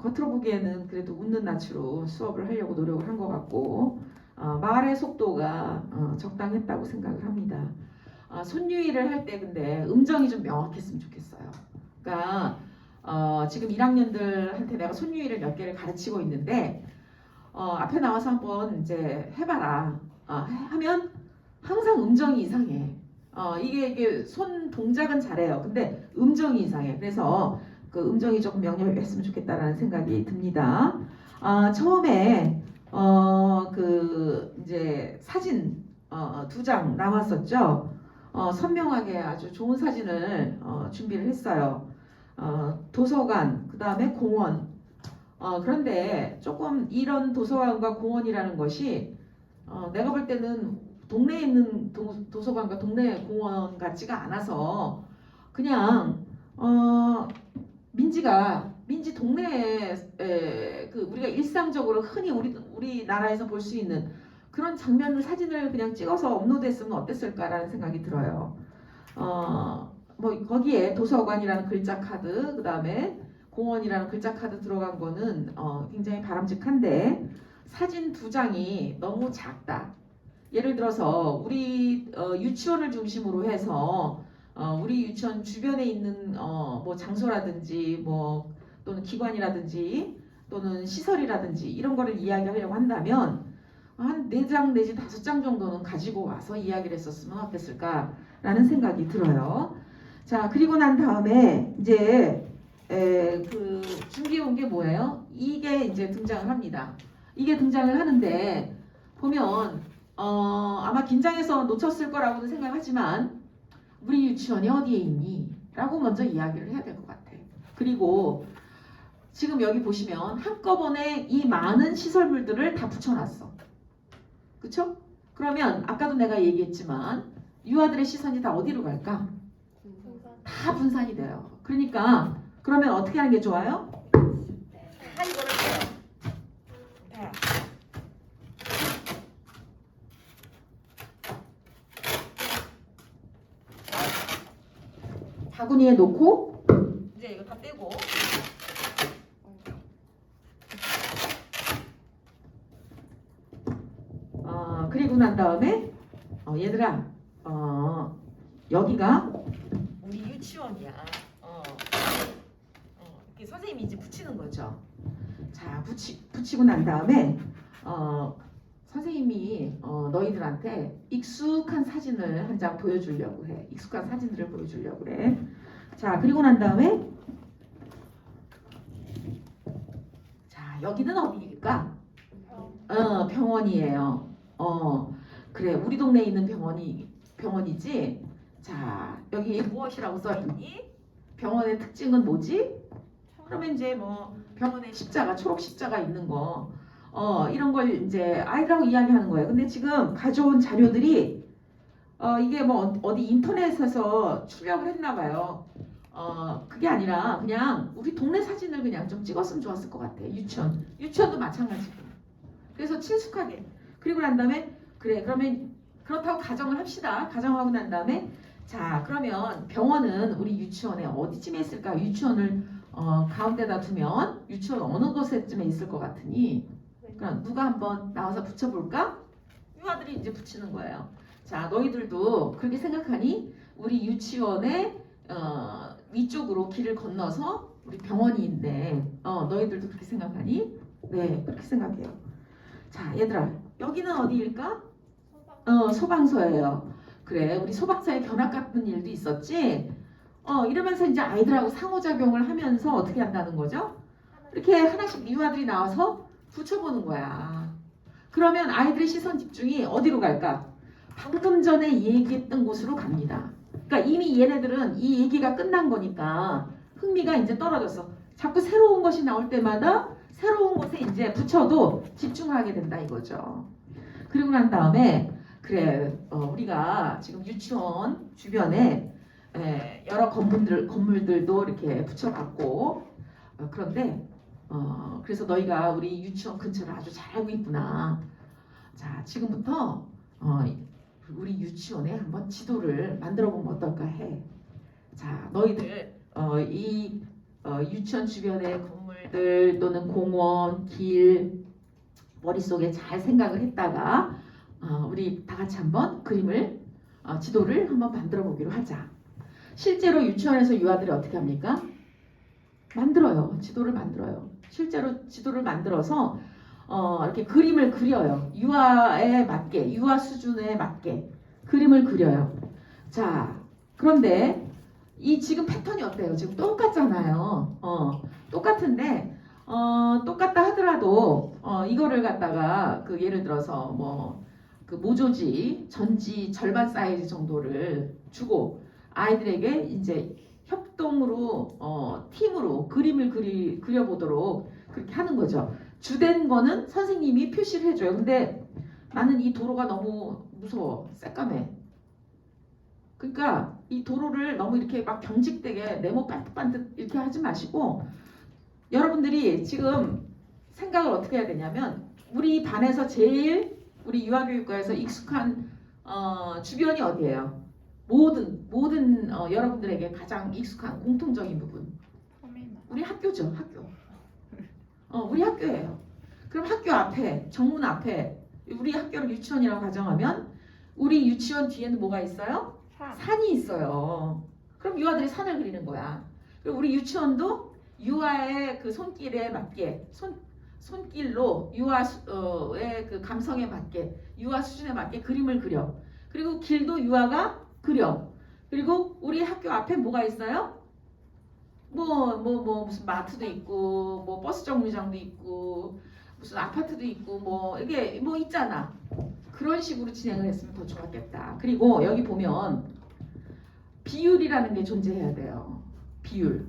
겉으로 보기에는 그래도 웃는 낯으로 수업을 하려고 노력을 한 것 같고 말의 속도가 적당했다고 생각을 합니다. 손유희를 할 때 근데 음정이 좀 명확했으면 좋겠어요. 그러니까 지금 1학년들한테 내가 손유희를 몇 개를 가르치고 있는데 앞에 나와서 한번 이제 해봐라 하면 항상 음정이 이상해. 이게 손 동작은 잘해요. 근데 음정이 이상해. 그래서 그 음정이 조금 명료했으면 좋겠다라는 생각이 듭니다. 처음에 그 이제 사진 2장 나왔었죠. 선명하게 아주 좋은 사진을 준비를 했어요. 도서관, 그 다음에 공원. 그런데 조금 이런 도서관과 공원이라는 것이 내가 볼 때는 동네에 있는 도서관과 동네 공원 같지가 않아서 그냥 민지 동네에 그 우리가 일상적으로 흔히 우리나라에서 볼 수 있는 그런 장면을 사진을 그냥 찍어서 업로드했으면 어땠을까라는 생각이 들어요. 뭐 거기에 도서관이라는 글자 카드, 그 다음에 공원이라는 글자 카드 들어간 거는 굉장히 바람직한데 사진 2장이 너무 작다. 예를 들어서 우리 유치원을 중심으로 해서 우리 유치원 주변에 있는 뭐 장소라든지 뭐 또는 기관이라든지 또는 시설이라든지 이런 거를 이야기하려고 한다면 한 4장 내지 5장 정도는 가지고 와서 이야기를 했었으면 어땠을까라는 생각이 들어요. 자, 그리고 난 다음에 이제 그 준비해 온 게 뭐예요? 이게 이제 등장을 합니다. 이게 등장을 하는데 보면 아마 긴장해서 놓쳤을 거라고는 생각하지만 우리 유치원이 어디에 있니? 라고 먼저 이야기를 해야 될 것 같아. 그리고 지금 여기 보시면 한꺼번에 이 많은 시설물들을 다 붙여놨어. 그쵸? 그러면 아까도 내가 얘기했지만 유아들의 시선이 다 어디로 갈까? 다 분산이 돼요. 그러니까 그러면 어떻게 하는 게 좋아요? 바구니에 놓고 이제 이거 다 떼고 그리고 난 다음에 얘들아 여기가 우리 유치원이야. 이렇게 선생님이 이제 붙이는 거죠. 자 붙이고 난 다음에 선생님이 너희들한테 익숙한 사진을 한 장 보여주려고 해. 익숙한 사진들을 보여주려고 그래. 자 그리고 난 다음에 자 여기는 어디일까? 병원이에요. 그래 우리 동네에 있는 병원이지. 자 여기 무엇이라고 써있니? 병원의 특징은 뭐지? 그러면 이제 뭐 병원에 십자가 초록 십자가 있는 거 이런 걸 이제 아이들하고 이야기하는 거예요. 근데 지금 가져온 자료들이 이게 뭐 어디 인터넷에서 출력을 했나 봐요. 그게 아니라 그냥 우리 동네 사진을 그냥 좀 찍었으면 좋았을 것 같아. 유치원도 마찬가지고. 그래서 친숙하게. 그리고 난 다음에 그래 그러면 그렇다고 가정을 합시다. 가정하고 난 다음에 자 그러면 병원은 우리 유치원에 어디쯤에 있을까? 유치원을 가운데다 두면 유치원 어느 곳에쯤에 있을 것 같으니 그럼 누가 한번 나와서 붙여볼까? 유아들이 이제 붙이는 거예요. 자 너희들도 그렇게 생각하니? 우리 유치원의 위쪽으로 길을 건너서 우리 병원이 있는데 너희들도 그렇게 생각하니? 네 그렇게 생각해요. 자 얘들아 여기는 어디일까? 소방서예요. 그래 우리 소방서에 견학 같은 일도 있었지? 이러면서 이제 아이들하고 상호작용을 하면서 어떻게 한다는 거죠? 이렇게 하나씩 유아들이 나와서 붙여보는 거야. 그러면 아이들의 시선 집중이 어디로 갈까? 방금 전에 얘기했던 곳으로 갑니다. 그러니까 이미 얘네들은 이 얘기가 끝난 거니까 흥미가 이제 떨어졌어. 자꾸 새로운 것이 나올 때마다 새로운 곳에 이제 붙여도 집중하게 된다 이거죠. 그리고 난 다음에 그래 우리가 지금 유치원 주변에 여러 건물들도 이렇게 붙여봤고 그런데 그래서 너희가 우리 유치원 근처를 아주 잘 알고 있구나. 자 지금부터 우리 유치원에 한번 지도를 만들어 보면 어떨까 해. 자 너희들 이 유치원 주변의 건물들 또는 공원, 길 머릿속에 잘 생각을 했다가 우리 다 같이 한번 그림을 지도를 한번 만들어 보기로 하자. 실제로 유치원에서 유아들이 어떻게 합니까? 만들어요. 지도를 만들어요. 실제로 지도를 만들어서 이렇게 그림을 그려요. 유아에 맞게, 유아 수준에 맞게 그림을 그려요. 자, 그런데 이 지금 패턴이 어때요? 지금 똑같잖아요. 똑같은데 똑같다 하더라도 이거를 갖다가 그 예를 들어서 뭐 그 모조지 전지 절반 사이즈 정도를 주고 아이들에게 이제 협동으로 팀으로 그림을 그려보도록 그렇게 하는 거죠. 주된 거는 선생님이 표시를 해줘요. 근데 나는 이 도로가 너무 무서워. 새까매. 그러니까 이 도로를 너무 이렇게 막 경직되게 네모 반듯반듯 이렇게 하지 마시고 여러분들이 지금 생각을 어떻게 해야 되냐면 우리 반에서 제일 우리 유아교육과에서 익숙한 주변이 어디예요? 모든 여러분들에게 가장 익숙한 공통적인 부분. 우리 학교죠. 학교. 우리 학교예요. 그럼 학교 앞에 정문 앞에 우리 학교를 유치원이라고 가정하면 우리 유치원 뒤에는 뭐가 있어요? 산이 있어요. 그럼 유아들이 산을 그리는 거야. 그리고 우리 유치원도 유아의 그 손길에 맞게 손길로 유아의 그 감성에 맞게 유아 수준에 맞게 그림을 그려. 그리고 길도 유아가 그려. 그리고 우리 학교 앞에 뭐가 있어요? 무슨 마트도 있고 뭐 버스 정류장도 있고 무슨 아파트도 있고 뭐 이게 뭐 있잖아. 그런 식으로 진행을 했으면 더 좋았겠다. 그리고 여기 보면 비율이라는 게 존재해야 돼요. 비율.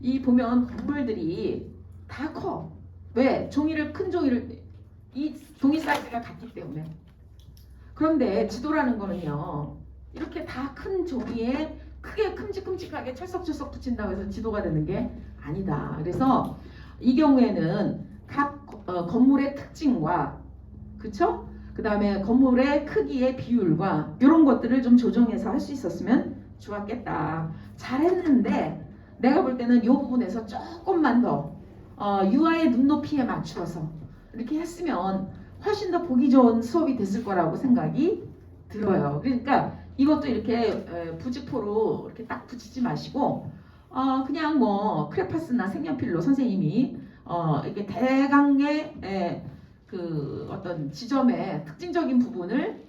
이 보면 건물들이 다 커. 왜? 큰 종이를 이 종이 사이즈가 같기 때문에. 그런데 지도라는 거는요. 이렇게 다 큰 종이에 크게 큼직큼직하게 철썩철썩 붙인다고 해서 지도가 되는 게 아니다. 그래서 이 경우에는 각 건물의 특징과 그 다음에 건물의 크기의 비율과 이런 것들을 좀 조정해서 할 수 있었으면 좋았겠다. 잘했는데 내가 볼 때는 이 부분에서 조금만 더 유아의 눈높이에 맞추어서 이렇게 했으면 훨씬 더 보기 좋은 수업이 됐을 거라고 생각이 들어요. 그러니까 이것도 이렇게 부직포로 이렇게 딱 붙이지 마시고 그냥 뭐 크레파스나 색연필로 선생님이 이렇게 대강의 그 어떤 지점의 특징적인 부분을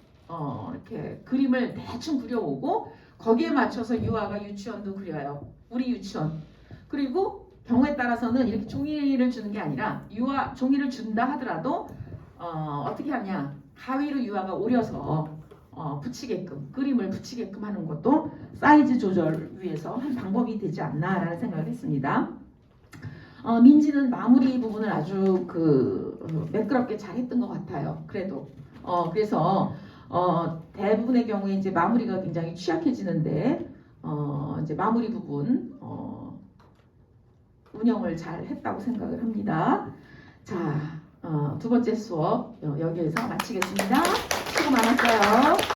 이렇게 그림을 대충 그려오고 거기에 맞춰서 유아가 유치원도 그려요. 우리 유치원. 그리고 경우에 따라서는 이렇게 종이를 주는 게 아니라 유아 종이를 준다 하더라도 어떻게 하냐, 가위로 유아가 오려서 붙이게끔, 그림을 붙이게끔 하는 것도 사이즈 조절을 위해서 한 방법이 되지 않나라는 생각을 했습니다. 민지는 마무리 부분을 아주 매끄럽게 잘했던 것 같아요. 그래도 그래서 대부분의 경우에 이제 마무리가 굉장히 취약해지는데 이제 마무리 부분 운영을 잘 했다고 생각을 합니다. 자, 두 번째 수업 여기에서 마치겠습니다. 수고 많았어요.